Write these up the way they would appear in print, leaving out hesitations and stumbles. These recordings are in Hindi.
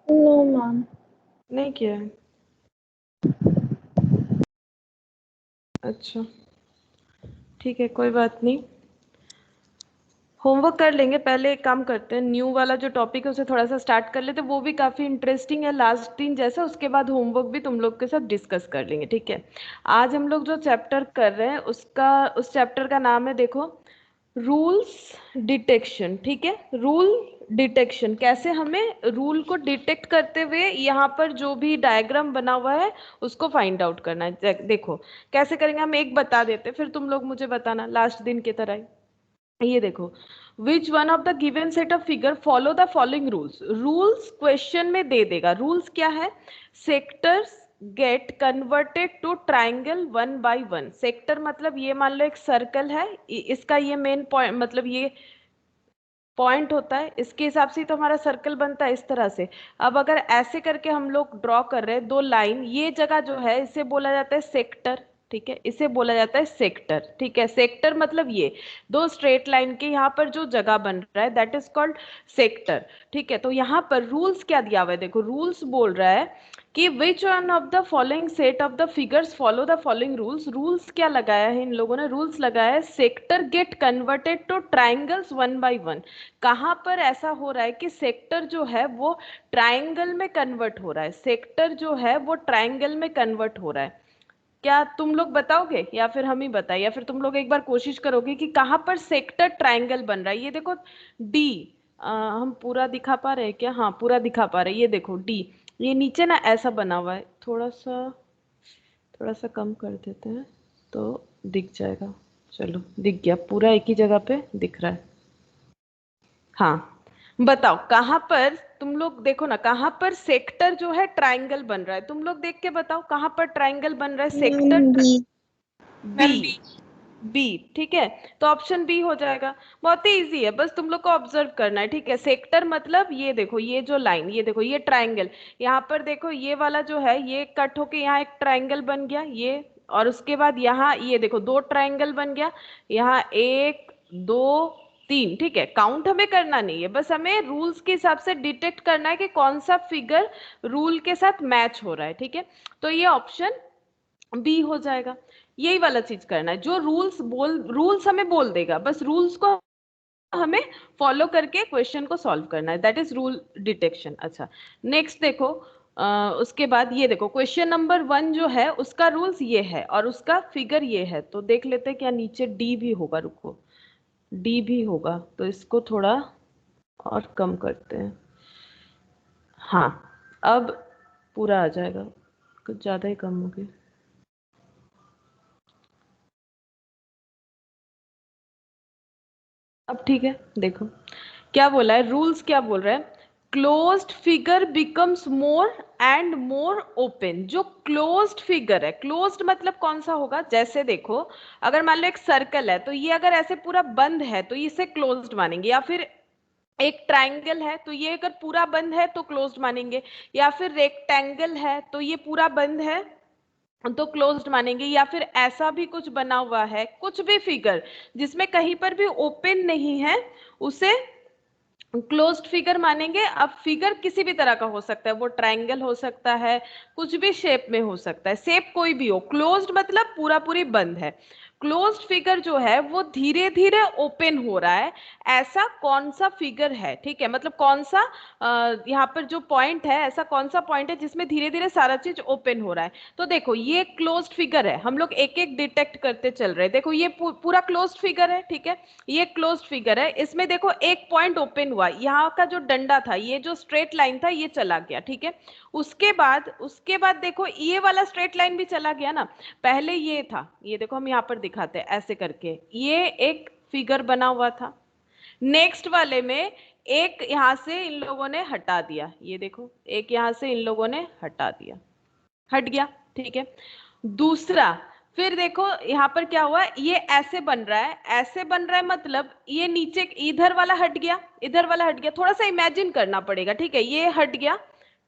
No ma'am. नहीं किया है? अच्छा ठीक है, कोई बात नहीं, होमवर्क कर लेंगे। पहले एक काम करते हैं, न्यू वाला जो टॉपिक है उसे थोड़ा सा स्टार्ट कर लेते हैं, वो भी काफी इंटरेस्टिंग है लास्ट दिन जैसा। उसके बाद होमवर्क भी तुम लोग के साथ डिस्कस कर लेंगे, ठीक है। आज हम लोग जो चैप्टर कर रहे हैं उस चैप्टर का नाम है, देखो, रूल्स डिटेक्शन। ठीक है, रूल डिटेक्शन, कैसे हमें रूल को डिटेक्ट करते हुए यहाँ पर जो भी डायग्राम बना हुआ है उसको फाइंड आउट करना है। देखो कैसे करेंगे, हम एक बता देते फिर तुम लोग मुझे बताना लास्ट दिन की तरह ही। ये देखो, which one of the given set of figure follow the following rules. Rules question में दे देगा। रूल्स क्या है? Sectors get converted to triangle one by one. Sector मतलब ये मान लो एक सर्कल है, इसका ये मेन पॉइंट मतलब ये पॉइंट होता है, इसके हिसाब से ही तो हमारा सर्कल बनता है इस तरह से। अब अगर ऐसे करके हम लोग ड्रॉ कर रहे हैं दो लाइन, ये जगह जो है इसे बोला जाता है सेक्टर। ठीक है, इसे बोला जाता है सेक्टर। ठीक है, सेक्टर मतलब ये दो स्ट्रेट लाइन के यहाँ पर जो जगह बन रहा है दैट इज कॉल्ड सेक्टर। ठीक है, तो यहाँ पर रूल्स क्या दिया हुआ है, देखो रूल्स बोल रहा है कि विच one of the following set of the figures follow the following rules. Rules क्या लगाया है इन लोगों ने? रूल्स लगाया है sector gate converted two triangles one by one. कहां पर ऐसा हो रहा है कि सेक्टर जो है वो ट्रायंगल में कन्वर्ट हो रहा है, सेक्टर जो है वो ट्रायंगल में कन्वर्ट हो रहा है। क्या तुम लोग बताओगे या फिर हम ही बताए, या फिर तुम लोग एक बार कोशिश करोगे कि कहां पर सेक्टर ट्रायंगल बन रहा है? ये देखो डी, हम पूरा दिखा पा रहे हैं क्या? हाँ पूरा दिखा पा रहे हैं। ये देखो डी, ये नीचे ना ऐसा बना हुआ है, थोड़ा सा कम कर देते हैं तो दिख जाएगा। चलो दिख गया, पूरा एक ही जगह पे दिख रहा है। हाँ बताओ कहां पर, तुम लोग देखो ना कहां पर सेक्टर जो है ट्रायंगल बन रहा है, तुम लोग देख के बताओ कहां पर ट्रायंगल बन रहा है sector. Ma'am B. B, B ठीक है, तो ऑप्शन बी हो जाएगा। बहुत ही इजी है, बस तुम लोग को ऑब्जर्व करना है। ठीक है, सेक्टर मतलब ये देखो, ये जो लाइन, ये देखो ये ट्रायंगल, यहाँ पर देखो ये वाला जो है ये कट होके यहाँ एक ट्रायंगल बन गया ये, और उसके बाद यहाँ ये देखो दो ट्रायंगल बन गया, यहाँ एक दो तीन। ठीक है, काउंट हमें करना नहीं है, बस हमें रूल्स के हिसाब से डिटेक्ट करना है कि कौन सा फिगर रूल के साथ मैच हो रहा है। ठीक है, तो ये ऑप्शन बी हो जाएगा। यही वाला चीज करना है, जो रूल्स हमें बोल देगा, बस रूल्स को हमें फॉलो करके क्वेश्चन को सॉल्व करना है, दैट इज रूल डिटेक्शन। अच्छा नेक्स्ट देखो, उसके बाद ये देखो क्वेश्चन नंबर 1 जो है उसका रूल्स ये है और उसका फिगर ये है, तो देख लेते हैं क्या नीचे डी भी होगा। रुको, डी भी होगा तो इसको थोड़ा और कम करते हैं। हाँ अब पूरा आ जाएगा, कुछ ज्यादा ही कम हो गया। अब ठीक है, देखो क्या बोला है, रूल्स क्या बोल रहे हैं, closed figure becomes more and more open. जो क्लोज्ड फिगर है, क्लोज्ड मतलब कौन सा होगा, जैसे देखो अगर मान लो एक सर्कल है तो ये अगर ऐसे पूरा बंद है तो इसे क्लोज्ड मानेंगे, या फिर एक ट्रायंगल है तो ये अगर पूरा बंद है तो क्लोज्ड मानेंगे, या फिर रेक्टेंगल है तो ये पूरा बंद है तो क्लोज्ड मानेंगे, या फिर ऐसा भी कुछ बना हुआ है, कुछ भी फिगर जिसमें कहीं पर भी ओपन नहीं है उसे क्लोज्ड फिगर मानेंगे। अब फिगर किसी भी तरह का हो सकता है, वो ट्रायंगल हो सकता है, कुछ भी शेप में हो सकता है, शेप कोई भी हो। क्लोज्ड मतलब पूरा पूरी बंद है। क्लोज्ड फिगर जो है वो धीरे धीरे ओपन हो रहा है, ऐसा कौन सा फिगर है? ठीक है, मतलब कौन सा यहाँ पर जो पॉइंट है, ऐसा कौन सा पॉइंट है जिसमें धीरे धीरे सारा चीज ओपन हो रहा है। तो देखो ये क्लोज्ड फिगर है, हम लोग एक एक डिटेक्ट करते चल रहे हैं। देखो ये पूरा क्लोज्ड फिगर है। ठीक है, ये क्लोज्ड फिगर है, इसमें देखो एक पॉइंट ओपन हुआ, यहाँ का जो डंडा था, ये जो स्ट्रेट लाइन था ये चला गया। ठीक है, उसके बाद देखो ये वाला स्ट्रेट लाइन भी चला गया ना, पहले ये था, ये देखो हम यहाँ पर दिखाते हैं ऐसे करके, ये एक फिगर बना हुआ था। नेक्स्ट वाले में एक यहां से इन लोगों ने हटा दिया, ये देखो एक यहां से इन लोगों ने हटा दिया, हट गया। ठीक है, दूसरा, फिर देखो यहाँ पर क्या हुआ, ये ऐसे बन रहा है, ऐसे बन रहा है मतलब ये नीचे इधर वाला हट गया, इधर वाला हट गया, थोड़ा सा इमेजिन करना पड़ेगा। ठीक है, ये हट गया।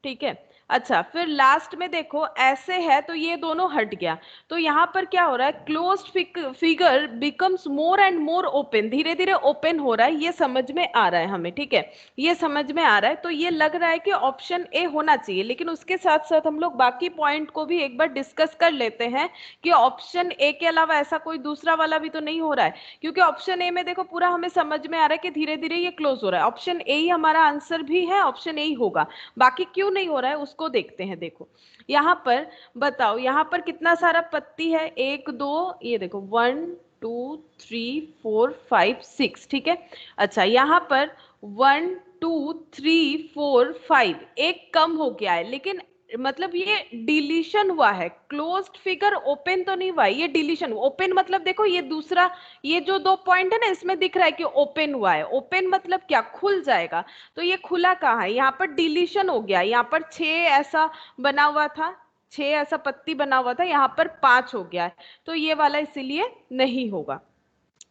ठीक है, अच्छा, फिर लास्ट में देखो ऐसे है तो ये दोनों हट गया, तो यहाँ पर क्या हो रहा है, closed figure becomes more and more open, धीरे धीरे ओपन हो रहा है, ये समझ में आ रहा है हमें, ठीक है, ये समझ में आ रहा है। तो ये लग रहा है कि ऑप्शन ए होना चाहिए, लेकिन उसके साथ साथ हम लोग बाकी पॉइंट को भी एक बार डिस्कस कर लेते हैं कि ऑप्शन ए के अलावा ऐसा कोई दूसरा वाला भी तो नहीं हो रहा है, क्योंकि ऑप्शन ए में देखो पूरा हमें समझ में आ रहा है कि धीरे धीरे ये क्लोज हो रहा है, ऑप्शन ए ही हमारा आंसर भी है, ऑप्शन ए ही होगा। बाकी क्यों नहीं हो रहा है उसको देखते हैं। देखो यहाँ पर बताओ, यहाँ पर कितना सारा पत्ती है, एक दो, ये देखो 1 2 3 4 5 6, ठीक है। अच्छा यहाँ पर 1 2 3 4 5 एक कम हो गया है, लेकिन मतलब ये डिलीशन हुआ है, क्लोज्ड फिगर ओपन तो नहीं हुआ है, ये डिलीशन। ओपन मतलब देखो ये दूसरा, ये जो दो पॉइंट है ना, इसमें दिख रहा है कि ओपन हुआ है, ओपन मतलब क्या, खुल जाएगा, तो ये खुला कहाँ है, यहाँ पर डिलीशन हो गया, यहाँ पर 6 ऐसा बना हुआ था, 6 ऐसा पत्ती बना हुआ था, यहाँ पर 5 हो गया है, तो ये वाला इसीलिए नहीं होगा।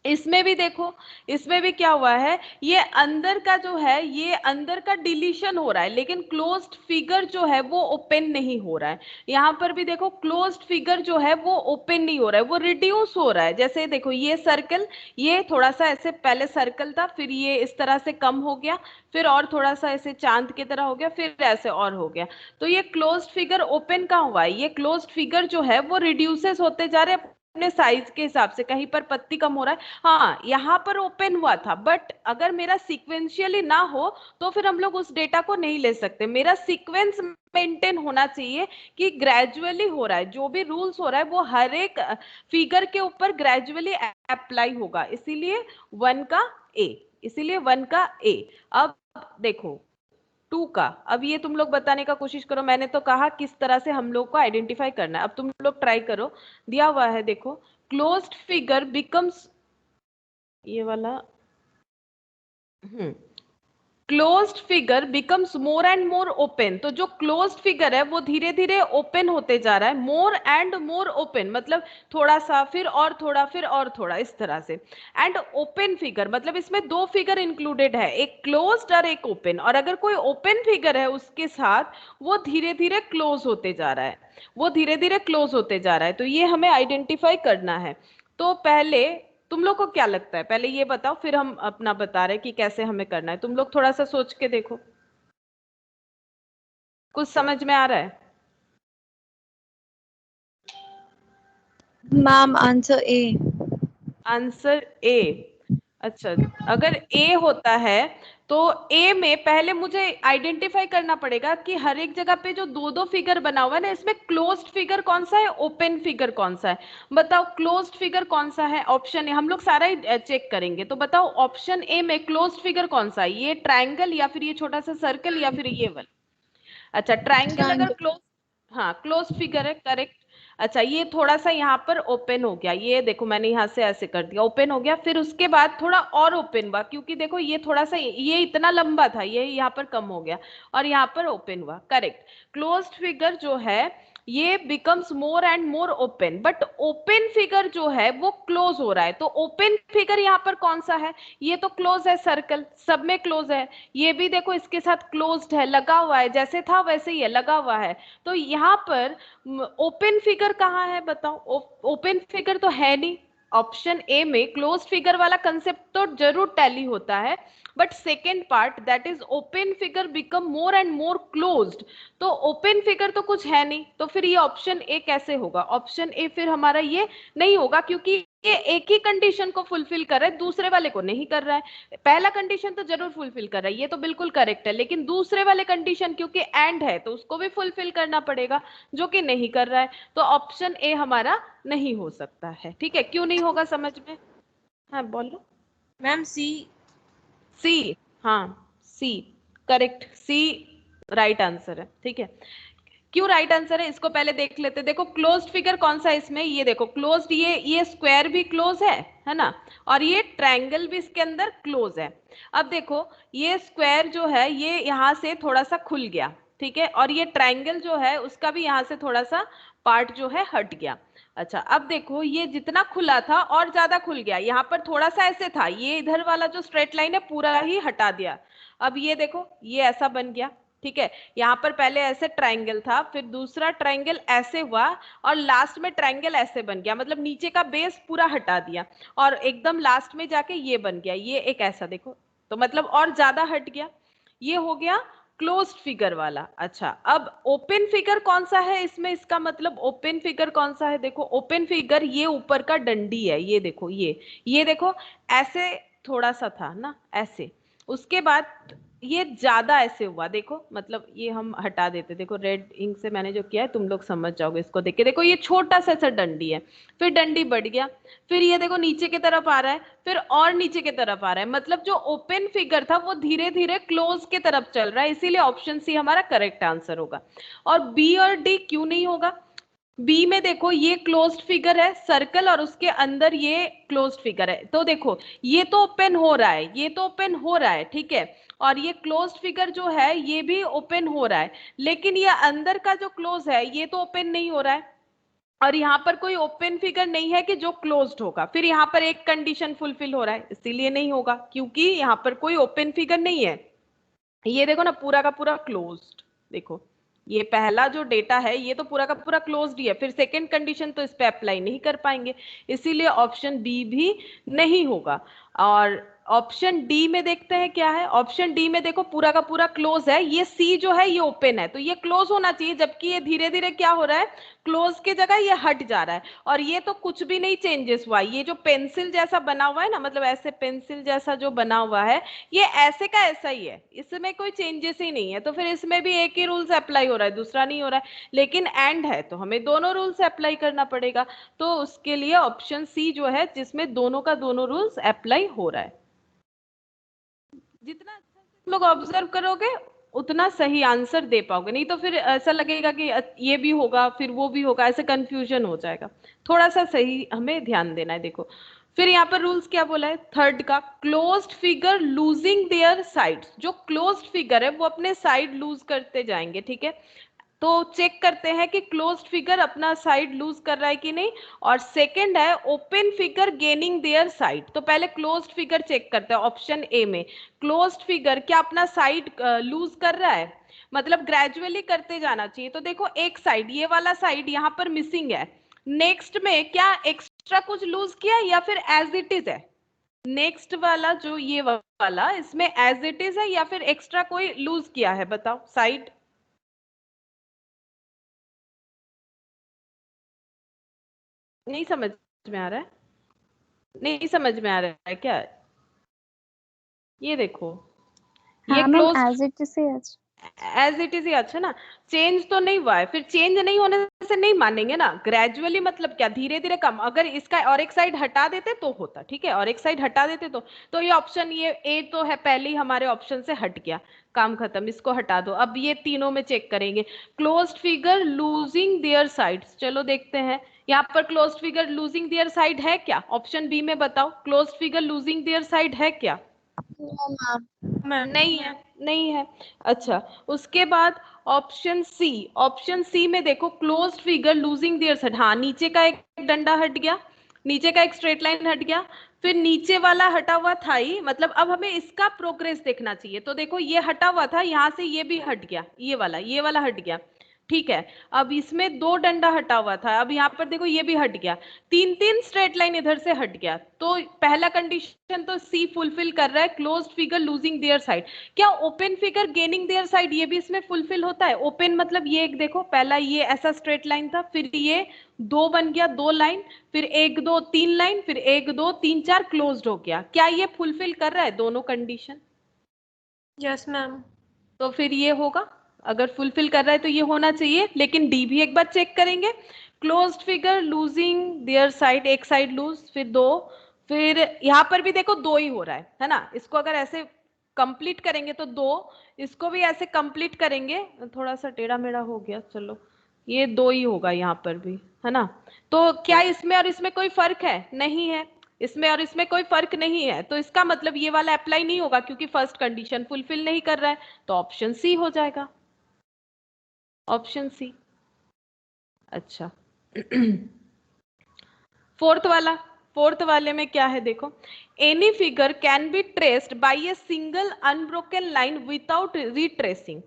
इसमें भी देखो, इसमें भी क्या हुआ है, ये अंदर का जो है, ये अंदर का डिलीशन हो रहा है, लेकिन क्लोज्ड फिगर जो है वो ओपन नहीं हो रहा है। यहाँ पर भी देखो क्लोज्ड फिगर जो है वो ओपन नहीं हो रहा है, वो रिड्यूस हो रहा है। जैसे देखो ये सर्कल, ये थोड़ा सा ऐसे पहले सर्कल था, फिर ये इस तरह से कम हो गया, फिर और थोड़ा सा ऐसे चांद की तरह हो गया, फिर ऐसे और हो गया, तो ये क्लोज्ड फिगर ओपन कहाँ हुआ है, ये क्लोज्ड फिगर जो है वो रिड्यूसेस होते जा रहे हैं अपने साइज के हिसाब से, कहीं पर पत्ती कम हो रहा है, हाँ यहाँ पर ओपन हुआ था, बट अगर मेरा सीक्वेंशियली ना हो तो फिर हम लोग उस डेटा को नहीं ले सकते, मेरा सीक्वेंस मेंटेन होना चाहिए कि ग्रेजुअली हो रहा है, जो भी रूल्स हो रहा है वो हर एक फिगर के ऊपर ग्रेजुअली अप्लाई होगा, इसीलिए 1 का ए, इसीलिए 1 का ए। अब देखो 2 का, अब ये तुम लोग बताने का कोशिश करो, मैंने तो कहा किस तरह से हम लोग को आइडेंटिफाई करना है, अब तुम लोग ट्राई करो। दिया हुआ है देखो, क्लोज्ड फिगर बिकम्स, ये वाला, closed figure becomes more and more open, तो जो क्लोज्ड फिगर है वो धीरे धीरे ओपन होते जा रहा है, मोर एंड मोर ओपन मतलब थोड़ा सा, फिर और थोड़ा, फिर और थोड़ा, इस तरह से। एंड ओपन फिगर मतलब इसमें दो फिगर इंक्लूडेड है, एक क्लोज्ड और एक ओपन, और अगर कोई ओपन फिगर है उसके साथ वो धीरे धीरे क्लोज होते जा रहा है, वो धीरे धीरे क्लोज होते जा रहा है, तो ये हमें आइडेंटिफाई करना है। तो पहले तुम लोग को क्या लगता है, पहले ये बताओ, फिर हम अपना बता रहे हैं कि कैसे हमें करना है, तुम लोग थोड़ा सा सोच के देखो, कुछ समझ में आ रहा है? Ma'am answer A. Answer A, अच्छा, अगर ए होता है तो ए में पहले मुझे आइडेंटिफाई करना पड़ेगा कि हर एक जगह पे जो दो दो फिगर बना हुआ है ना, इसमें क्लोज्ड फिगर कौन सा है, ओपन फिगर कौन सा है, बताओ क्लोज्ड फिगर कौन सा है, ऑप्शन ए, हम लोग सारा ही चेक करेंगे, तो बताओ ऑप्शन ए में क्लोज्ड फिगर कौन सा है, ये ट्रायंगल या फिर ये छोटा सा सर्कल या फिर ये वाला? अच्छा ट्रायंगल अगर ट्रायंगल। क्लोज, हाँ क्लोज फिगर है, करेक्ट। अच्छा ये थोड़ा सा यहाँ पर ओपन हो गया, ये देखो मैंने यहाँ से ऐसे कर दिया, ओपन हो गया, फिर उसके बाद थोड़ा और ओपन हुआ, क्योंकि देखो ये थोड़ा सा, ये इतना लंबा था, ये यहाँ पर कम हो गया और यहाँ पर ओपन हुआ, करेक्ट। क्लोज्ड फिगर जो है ये becomes more and more open, but open figure जो है वो क्लोज हो रहा है, तो ओपन फिगर यहाँ पर कौन सा है, ये तो क्लोज है, सर्कल सब में क्लोज है, ये भी देखो इसके साथ क्लोज्ड है, लगा हुआ है, जैसे था वैसे ही है, लगा हुआ है, तो यहाँ पर ओपन फिगर कहाँ है बताओ, ओपन फिगर तो है नहीं, ऑप्शन ए में क्लोज फिगर वाला कंसेप्ट तो जरूर टैली होता है, but second part that is open figure become more and more closed, तो ओपन फिगर तो कुछ है नहीं, तो फिर ये ऑप्शन ए कैसे होगा, ऑप्शन ए फिर हमारा ये नहीं होगा, क्योंकि ये एक ही कंडीशन को फुलफिल कर रहा है, दूसरे वाले को नहीं कर रहा है, पहला कंडीशन तो जरूर फुलफिल कर रहा है, ये तो बिल्कुल करेक्ट है, लेकिन दूसरे वाले कंडीशन क्योंकि एंड है तो उसको भी फुलफिल करना पड़ेगा, जो कि नहीं कर रहा है, तो ऑप्शन ए हमारा नहीं हो सकता है, ठीक है, क्यों नहीं होगा समझ में? हाँ बोलो। मैम सी। सी, हाँ सी, करेक्ट, सी राइट आंसर है, ठीक है। क्यों राइट आंसर है इसको पहले देख लेते, देखो क्लोज्ड फिगर कौन सा है इसमें, ये देखो क्लोज्ड, ये स्क्वायर भी क्लोज है ना, और ये ट्रायंगल भी इसके अंदर क्लोज है। अब देखो ये स्क्वायर जो है ये यहाँ से थोड़ा सा खुल गया, ठीक है, और ये ट्रायंगल जो है उसका भी यहाँ से थोड़ा सा पार्ट जो है हट गया। अच्छा अब देखो ये जितना खुला था और ज्यादा खुल गया, यहाँ पर थोड़ा सा ऐसे था, ये इधर वाला जो स्ट्रेट लाइन है पूरा ही हटा दिया, अब ये देखो ये ऐसा बन गया, ठीक है, यहाँ पर पहले ऐसे ट्रायंगल था, फिर दूसरा ट्रायंगल ऐसे हुआ और लास्ट में ट्रायंगल ऐसे बन गया, मतलब नीचे का बेस पूरा हटा दिया और एकदम लास्ट में जाके ये बन गया, ये एक ऐसा देखो, तो मतलब और ज्यादा हट गया, ये हो गया क्लोज्ड फिगर वाला। अच्छा, अब ओपन फिगर कौन सा है इसमें, इसका मतलब ओपन फिगर कौन सा है, देखो ओपन फिगर ये ऊपर का डंडी है, ये देखो, ये देखो ऐसे थोड़ा सा था ना ऐसे, उसके बाद ये ज्यादा ऐसे हुआ, देखो मतलब ये हम हटा देते, देखो रेड इंक से मैंने जो किया है तुम लोग समझ जाओगे इसको देख के, देखो ये छोटा सा सा डंडी है, फिर डंडी बढ़ गया, फिर ये देखो नीचे की तरफ आ रहा है, फिर और नीचे की तरफ आ रहा है, मतलब जो ओपन फिगर था वो धीरे धीरे क्लोज की तरफ चल रहा है, इसीलिए ऑप्शन सी हमारा करेक्ट आंसर होगा। और बी और डी क्यों नहीं होगा, बी में देखो ये क्लोज्ड फिगर है सर्कल और उसके अंदर ये क्लोज्ड फिगर है, तो देखो ये तो ओपन हो रहा है, ये तो ओपन हो रहा है, ठीक है, और ये क्लोज्ड फिगर जो है ये भी ओपन हो रहा है, लेकिन ये अंदर का जो क्लोज है ये तो ओपन नहीं हो रहा है, और यहाँ पर कोई ओपन फिगर नहीं है कि जो क्लोज्ड होगा, फिर यहाँ पर एक कंडीशन फुलफिल हो रहा है, इसीलिए नहीं होगा, क्योंकि यहाँ पर कोई ओपन फिगर नहीं है, ये देखो ना पूरा का पूरा क्लोज्ड, देखो ये पहला जो डेटा है ये तो पूरा का पूरा क्लोज्ड ही है, फिर सेकंड कंडीशन तो इस पे अप्लाई नहीं कर पाएंगे, इसीलिए ऑप्शन बी भी नहीं होगा। और ऑप्शन डी में देखते हैं क्या है, ऑप्शन डी में देखो पूरा का पूरा क्लोज है, ये सी जो है ये ओपन है, तो ये क्लोज होना चाहिए, जबकि ये धीरे धीरे क्या हो रहा है, क्लोज की जगह ये हट जा रहा है, और ये तो कुछ भी नहीं चेंजेस हुआ, ये जो पेंसिल जैसा बना हुआ है ना, मतलब ऐसे पेंसिल जैसा जो बना हुआ है ये ऐसे का ऐसा ही है, इसमें कोई चेंजेस ही नहीं है, तो फिर इसमें भी एक ही रूल्स अप्लाई हो रहा है, दूसरा नहीं हो रहा है, लेकिन एंड है तो हमें दोनों रूल्स अप्लाई करना पड़ेगा, तो उसके लिए ऑप्शन सी जो है जिसमें दोनों का दोनों रूल्स अप्लाई हो रहा है। जितना अच्छा से तुम लोग ऑब्जर्व करोगे उतना सही आंसर दे पाओगे, नहीं तो फिर ऐसा लगेगा कि ये भी होगा फिर वो भी होगा, ऐसे कंफ्यूजन हो जाएगा, थोड़ा सा सही हमें ध्यान देना है। देखो फिर यहाँ पर रूल्स क्या बोला है, थर्ड का, closed figure losing there sides, जो क्लोज्ड फिगर है वो अपने साइड लूज करते जाएंगे, ठीक है, तो चेक करते हैं कि क्लोज्ड फिगर अपना साइड लूज कर रहा है कि नहीं, और सेकंड है open figure gaining their side, तो पहले क्लोज्ड फिगर चेक करते हैं, ऑप्शन ए में क्लोज्ड फिगर क्या अपना साइड लूज कर रहा है, मतलब ग्रेजुअली करते जाना चाहिए, तो देखो एक साइड ये वाला साइड यहाँ पर मिसिंग है, नेक्स्ट में क्या एक्स्ट्रा कुछ लूज किया या फिर एज इट इज है, नेक्स्ट वाला जो ये वाला इसमें एज इट इज है या फिर एक्स्ट्रा कोई लूज किया है, बताओ साइड, नहीं समझ में आ रहा है, नहीं समझ में आ रहा है क्या, ये देखो ये हाँ ma'am, close as it is है। एज इट इज ही, अच्छा ना, चेंज तो नहीं हुआ है, फिर चेंज नहीं होने से नहीं मानेंगे ना, ग्रेजुअली मतलब क्या धीरे धीरे कम, अगर इसका और एक साइड हटा देते तो होता, ठीक है, और एक साइड हटा देते तो ये ऑप्शन ये ए तो है पहले ही हमारे ऑप्शन से हट गया, काम खत्म, इसको हटा दो, अब ये तीनों में चेक करेंगे, closed figure losing there sides, चलो देखते हैं यहाँ पर closed figure losing their side है क्या, ऑप्शन बी में बताओ closed figure losing their side है क्या, नो मैम। नहीं है, नहीं है। अच्छा, उसके बाद ऑप्शन सी, ऑप्शन सी में देखो closed figure losing their side, हाँ नीचे का एक डंडा हट गया, नीचे का एक स्ट्रेट लाइन हट गया, फिर नीचे वाला हटा हुआ था ही, मतलब अब हमें इसका प्रोग्रेस देखना चाहिए, तो देखो ये हटा हुआ था यहाँ से ये भी हट गया, ये वाला हट गया, ठीक है, अब इसमें दो डंडा हटा हुआ था, अब यहाँ पर देखो ये भी हट गया, तीन तीन स्ट्रेट लाइन इधर से हट गया, तो पहला कंडीशन तो सी फुलफिल कर रहा है, closed figure losing their side, क्या open figure gaining their side ये भी इसमें फुलफिल होता है, ओपन मतलब ये एक देखो पहला ये ऐसा स्ट्रेट लाइन था, फिर ये दो बन गया दो लाइन, फिर एक दो तीन लाइन, फिर एक दो तीन चार क्लोज्ड हो गया, क्या ये फुलफिल कर रहा है दोनों कंडीशन, यस मैम। तो फिर ये होगा, अगर फुलफिल कर रहा है तो ये होना चाहिए, लेकिन डी भी एक बार चेक करेंगे, closed figure losing their side, एक साइड लूज, फिर दो, फिर यहाँ पर भी देखो दो ही हो रहा है ना, इसको अगर ऐसे कंप्लीट करेंगे तो दो, इसको भी ऐसे कंप्लीट करेंगे, थोड़ा सा टेढ़ा मेढ़ा हो गया, चलो ये दो ही होगा यहाँ पर भी, है ना, तो क्या इसमें और इसमें कोई फर्क है, नहीं है, इसमें और इसमें कोई फर्क नहीं है, तो इसका मतलब ये वाला अप्लाई नहीं होगा क्योंकि फर्स्ट कंडीशन फुलफिल नहीं कर रहा है, तो ऑप्शन सी हो जाएगा, ऑप्शन सी। अच्छा फोर्थ वाला, फोर्थ वाले में क्या है देखो, any figure can be traced by a single unbroken line without retracing,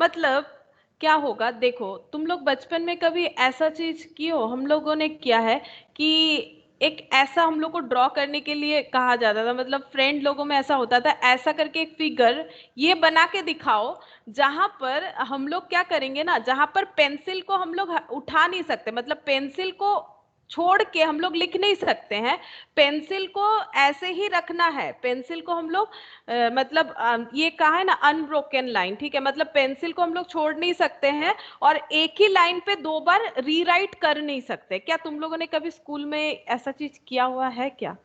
मतलब क्या होगा, देखो तुम लोग बचपन में कभी ऐसा चीज की हो, हम लोगों ने किया है कि एक ऐसा हम लोग को ड्रॉ करने के लिए कहा जाता था, मतलब फ्रेंड लोगों में ऐसा होता था, ऐसा करके एक फिगर ये बना के दिखाओ जहां पर हम लोग क्या करेंगे ना, जहां पर पेंसिल को हम लोग उठा नहीं सकते, मतलब पेंसिल को छोड़ के हम लोग लिख नहीं सकते हैं, पेंसिल को ऐसे ही रखना है, पेंसिल को हम लोग मतलब ये कहा है ना अनब्रोकन लाइन, ठीक है, मतलब पेंसिल को हम लोग छोड़ नहीं सकते हैं और एक ही लाइन पे दो बार रीराइट कर नहीं सकते। क्या तुम लोगों ने कभी स्कूल में ऐसा चीज किया हुआ है क्या?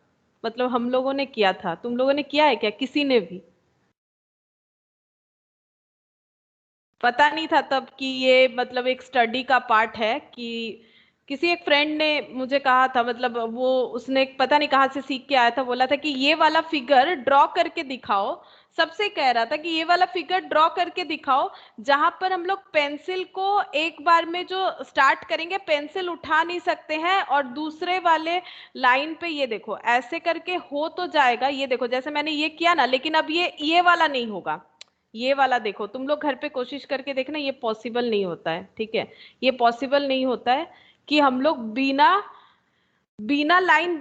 मतलब हम लोगों ने किया था, तुम लोगों ने किया है क्या, किसी ने भी? पता नहीं था तब कि ये मतलब एक स्टडी का पार्ट है, कि किसी एक फ्रेंड ने मुझे कहा था, मतलब वो उसने पता नहीं कहाँ से सीख के आया था, बोला था कि ये वाला फिगर ड्रॉ करके दिखाओ, सबसे कह रहा था कि ये वाला फिगर ड्रॉ करके दिखाओ जहां पर हम लोग पेंसिल को एक बार में जो स्टार्ट करेंगे पेंसिल उठा नहीं सकते हैं, और दूसरे वाले लाइन पे ये देखो ऐसे करके हो तो जाएगा, ये देखो जैसे मैंने ये किया ना, लेकिन अब ये वाला नहीं होगा, ये वाला देखो तुम लोग घर पे कोशिश करके देखना, ये पॉसिबल नहीं होता है, ठीक है, ये पॉसिबल नहीं होता है कि हम लोग बिना बिना लाइन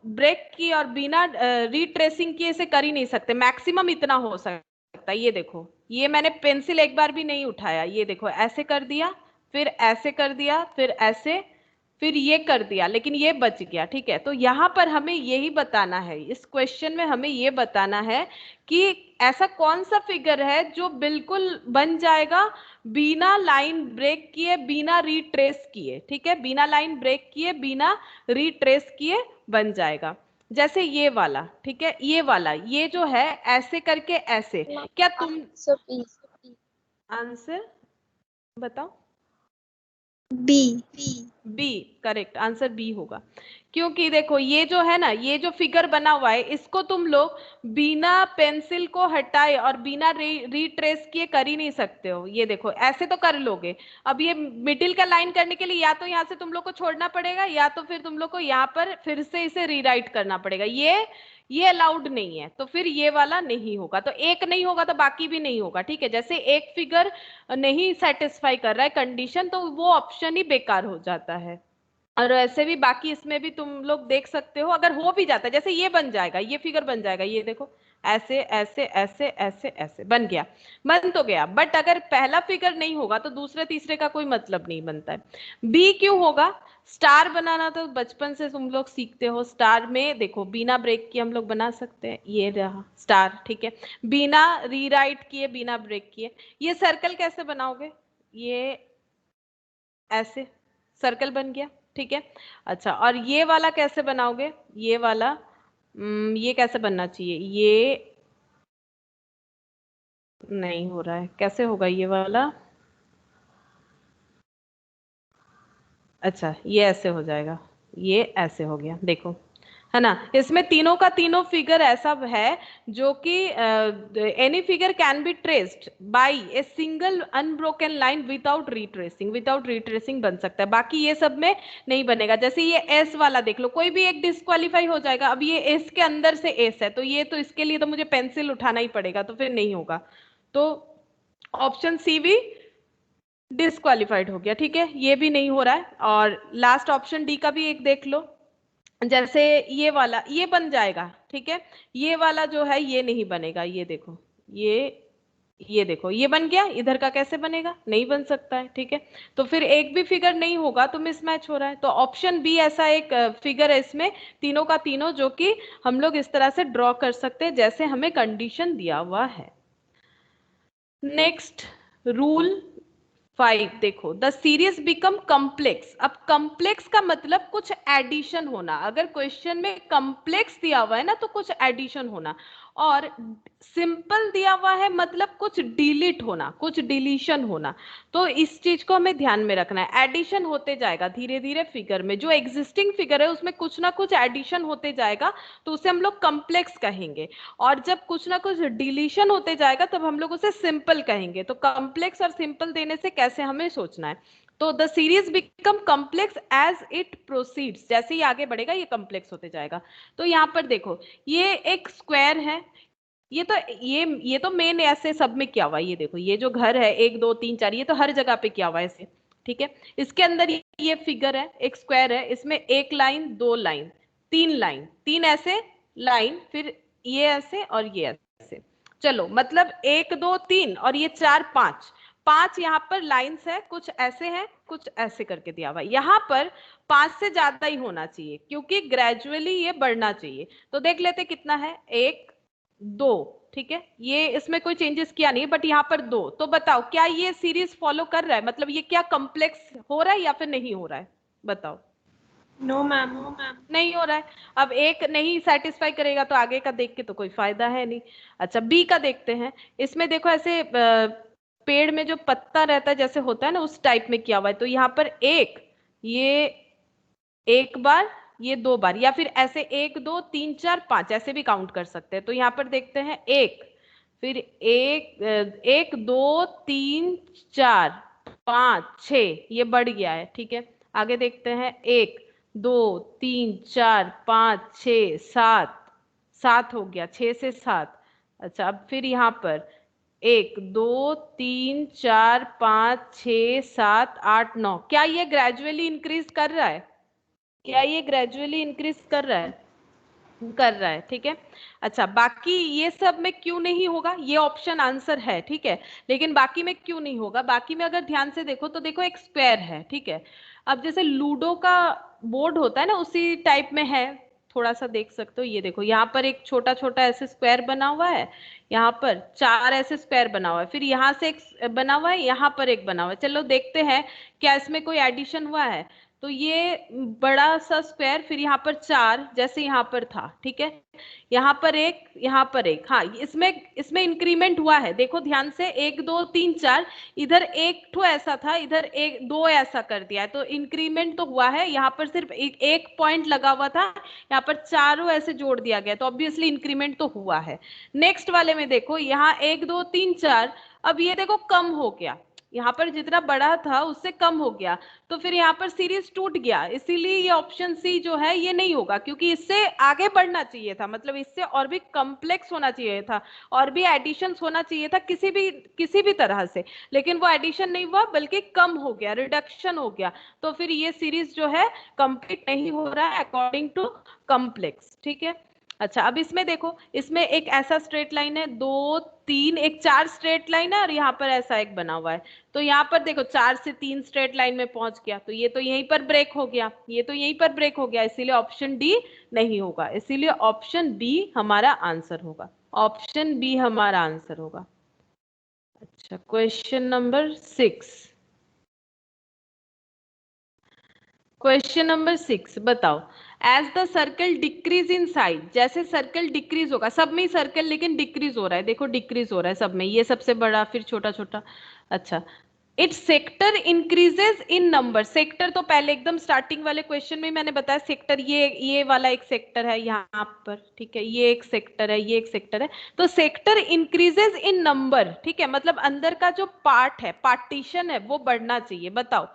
ब्रेक की और बिना रीट्रेसिंग किए इसे कर ही नहीं सकते, मैक्सिमम इतना हो सकता है। ये देखो ये मैंने पेंसिल एक बार भी नहीं उठाया, ये देखो ऐसे कर दिया, फिर ऐसे कर दिया, फिर ऐसे, फिर ये कर दिया, लेकिन ये बच गया, ठीक है। तो यहाँ पर हमें यही बताना है, इस क्वेश्चन में हमें ये बताना है कि ऐसा कौन सा फिगर है जो बिल्कुल बन जाएगा बिना लाइन ब्रेक किए, बिना रीट्रेस किए, ठीक है, बिना लाइन ब्रेक किए, बिना रीट्रेस किए बन जाएगा। जैसे ये वाला, ठीक है, ये वाला, ये जो है ऐसे करके ऐसे, क्या तुम आंसर बताओ? B. B correct answer, B होगा, क्योंकि देखो ये जो है ना, ये जो फिगर बना हुआ है इसको तुम लोग बिना पेंसिल को हटाए और बिना रीट्रेस किए कर ही नहीं सकते हो, ये देखो ऐसे तो कर लोगे, अब ये मिडिल का लाइन करने के लिए या तो यहाँ से तुम लोग को छोड़ना पड़ेगा, या तो फिर तुम लोग को यहाँ पर फिर से इसे रीराइट करना पड़ेगा, ये अलाउड नहीं है, तो फिर ये वाला नहीं होगा, तो एक नहीं होगा तो बाकी भी नहीं होगा, ठीक है। जैसे एक फिगर नहीं सेटिस्फाई कर रहा है कंडीशन, तो वो ऑप्शन ही बेकार हो जाता है। और ऐसे भी बाकी इसमें भी तुम लोग देख सकते हो, अगर हो भी जाता है जैसे ये बन जाएगा, ये फिगर बन जाएगा, ये देखो ऐसे ऐसे ऐसे ऐसे ऐसे बन गया, बन तो गया, बट अगर पहला फिगर नहीं होगा तो दूसरे तीसरे का कोई मतलब नहीं बनता है। बी क्यों होगा? स्टार बनाना तो बचपन से तुम लोग सीखते हो, स्टार में देखो बिना ब्रेक किए हम लोग बना सकते हैं, ये रहा स्टार, ठीक है, बिना रीराइट किए, बिना ब्रेक किए। ये सर्कल कैसे बनाओगे? ये ऐसे सर्कल बन गया, ठीक है। अच्छा, और ये वाला कैसे बनाओगे? ये वाला ये कैसे बनना चाहिए? ये नहीं हो रहा है, कैसे होगा ये वाला? अच्छा ये ऐसे हो जाएगा, ये ऐसे हो गया, देखो है ना, इसमें तीनों का तीनों फिगर ऐसा है जो कि any figure can be traced by a single unbroken line without retracing, without retracing बन सकता है, बाकी ये सब में नहीं बनेगा। जैसे ये एस वाला देख लो, कोई भी एक डिस्क्वालीफाई हो जाएगा, अब ये एस के अंदर से एस है, तो ये तो इसके लिए तो मुझे पेंसिल उठाना ही पड़ेगा, तो फिर नहीं होगा, तो ऑप्शन सी भी डिस्क्वालिफाइड हो गया, ठीक है, ये भी नहीं हो रहा है। और लास्ट ऑप्शन डी का भी एक देख लो, जैसे ये वाला ये बन जाएगा, ठीक है, ये वाला जो है ये नहीं बनेगा, ये देखो ये देखो ये बन गया, इधर का कैसे बनेगा? नहीं बन सकता है, ठीक है, तो फिर एक भी फिगर नहीं होगा तो मिसमैच हो रहा है, तो ऑप्शन बी ऐसा एक फिगर है इसमें तीनों का तीनों जो कि हम लोग इस तरह से ड्रॉ कर सकते हैं जैसे हमें कंडीशन दिया हुआ है। नेक्स्ट रूल 5 देखो, द सीरीज बिकम कॉम्प्लेक्स। अब कॉम्प्लेक्स का मतलब कुछ एडिशन होना, अगर क्वेश्चन में कॉम्प्लेक्स दिया हुआ है ना तो कुछ एडिशन होना, और सिंपल दिया हुआ है मतलब कुछ डिलीट होना, कुछ डिलीशन होना, तो इस चीज को हमें ध्यान में रखना है। एडिशन होते जाएगा धीरे धीरे फिगर में, जो एग्जिस्टिंग फिगर है उसमें कुछ ना कुछ एडिशन होते जाएगा, तो उसे हम लोग कॉम्प्लेक्स कहेंगे, और जब कुछ ना कुछ डिलीशन होते जाएगा तब हम लोग उसे सिंपल कहेंगे। तो कॉम्प्लेक्स और सिंपल देने से कैसे हमें सोचना है, तो the series become complex as it proceeds, जैसे ही आगे बढ़ेगा ये कॉम्प्लेक्स होते जाएगा। तो यहाँ पर देखो ये एक स्क्वायर है, ये तो मेन ऐसे सब में किया हुआ है। ये देखो, ये जो घर है 1 2 3 4, ये तो हर जगह पे किया हुआ है ऐसे, ठीक है। इसके अंदर ये फिगर है, एक स्क्वायर है, इसमें एक लाइन, दो लाइन, तीन लाइन, तीन ऐसे लाइन, फिर ये ऐसे और ये ऐसे। चलो, मतलब 1 2 3 और ये 4 5, 5 यहाँ पर लाइंस है, कुछ ऐसे हैं, कुछ ऐसे करके दिया हुआ है। यहाँ पर 5 से ज्यादा ही होना चाहिए, क्योंकि ग्रेजुअली ये बढ़ना चाहिए। तो देख लेते कितना है, 1 2, ठीक है, ये इसमें कोई चेंजेस किया नहीं, बट यहाँ पर 2। तो बताओ क्या ये सीरीज फॉलो कर रहा है, मतलब ये क्या कॉम्प्लेक्स हो रहा है या फिर नहीं हो रहा है, बताओ। No ma'am. नहीं हो रहा है। अब एक नहीं सेटिस्फाई करेगा तो आगे का देख के तो कोई फायदा है नहीं। अच्छा, बी का देखते हैं। इसमें देखो ऐसे पेड़ में जो पत्ता रहता है जैसे होता है ना, उस टाइप में किया हुआ है। तो यहाँ पर ये एक बार, ये 2 बार, या फिर ऐसे 1 2 3 4 5 ऐसे भी काउंट कर सकते हैं। तो यहाँ पर देखते हैं एक, फिर एक 2 3 4 5 6, ये बढ़ गया है, ठीक है। आगे देखते हैं, 1 2 3 4 5 6 7, 7 हो गया, 6 से 7। अच्छा, अब फिर यहाँ पर 1 2 3 4 5 6 7 8 9, क्या ये ग्रेजुअली इंक्रीज कर रहा है? क्या ये ग्रेजुअली इंक्रीज कर रहा है? कर रहा है, ठीक है। अच्छा, बाकी ये सब में क्यों नहीं होगा, ये ऑप्शन आंसर है, ठीक है। लेकिन बाकी में क्यों नहीं होगा? बाकी में अगर ध्यान से देखो तो देखो एक स्क्वायर है, ठीक है। अब जैसे लूडो का बोर्ड होता है ना, उसी टाइप में है, थोड़ा सा देख सकते हो। ये देखो, यहाँ पर एक छोटा छोटा ऐसे स्क्वायर बना हुआ है, यहाँ पर 4 ऐसे स्क्वायर बना हुआ है, फिर यहाँ से एक बना हुआ है, यहाँ पर एक बना हुआ है। चलो देखते हैं क्या इसमें कोई एडिशन हुआ है। तो ये बड़ा सा स्क्वायर, फिर यहाँ पर 4 जैसे यहाँ पर था, ठीक है। यहाँ पर एक, यहाँ पर एक, हाँ, इसमें इसमें इंक्रीमेंट हुआ है, देखो ध्यान से, 1 2 3 4, इधर एक ठो ऐसा था, इधर एक दो ऐसा कर दिया है, तो इंक्रीमेंट तो हुआ है। यहाँ पर सिर्फ एक पॉइंट लगा हुआ था, यहाँ पर चारों ऐसे जोड़ दिया गया, तो ऑब्वियसली इंक्रीमेंट तो हुआ है। नेक्स्ट वाले में देखो, यहाँ 1 2 3 4, अब ये देखो कम हो गया, यहाँ पर जितना बड़ा था उससे कम हो गया, तो फिर यहाँ पर सीरीज टूट गया। इसीलिए ये ऑप्शन सी जो है ये नहीं होगा, क्योंकि इससे आगे बढ़ना चाहिए था, मतलब इससे और भी कॉम्प्लेक्स होना चाहिए था, और भी एडिशन होना चाहिए था, किसी भी तरह से। लेकिन वो एडिशन नहीं हुआ, बल्कि कम हो गया, रिडक्शन हो गया। तो फिर ये सीरीज जो है कंप्लीट नहीं हो रहा है अकॉर्डिंग टू कॉम्प्लेक्स, ठीक है। अच्छा, अब इसमें देखो, इसमें एक ऐसा स्ट्रेट लाइन है, 2 3, एक 4 स्ट्रेट लाइन है, और यहाँ पर ऐसा एक बना हुआ है। तो यहाँ पर देखो 4 से 3 स्ट्रेट लाइन में पहुंच गया, तो ये तो यहीं पर ब्रेक हो गया, ये तो यहीं पर ब्रेक हो गया, इसीलिए ऑप्शन डी नहीं होगा, इसीलिए ऑप्शन बी हमारा आंसर होगा। ऑप्शन बी हमारा आंसर होगा। अच्छा, क्वेश्चन नंबर 6। क्वेश्चन नंबर 6 बताओ, as the circle decrease in size, जैसे सर्कल डिक्रीज होगा, सब में सर्कल लेकिन डिक्रीज हो रहा है, देखो डिक्रीज हो रहा है सब में, ये सबसे बड़ा फिर छोटा छोटा। अच्छा, it's sector increases in number, sector तो पहले एकदम स्टार्टिंग वाले क्वेश्चन में मैंने बताया, सेक्टर ये वाला एक सेक्टर है यहाँ पर, ठीक है, ये एक सेक्टर है, ये एक सेक्टर है। तो सेक्टर इंक्रीजेस इन नंबर, ठीक है, मतलब अंदर का जो पार्ट है, पार्टीशन है, वो बढ़ना चाहिए। बताओ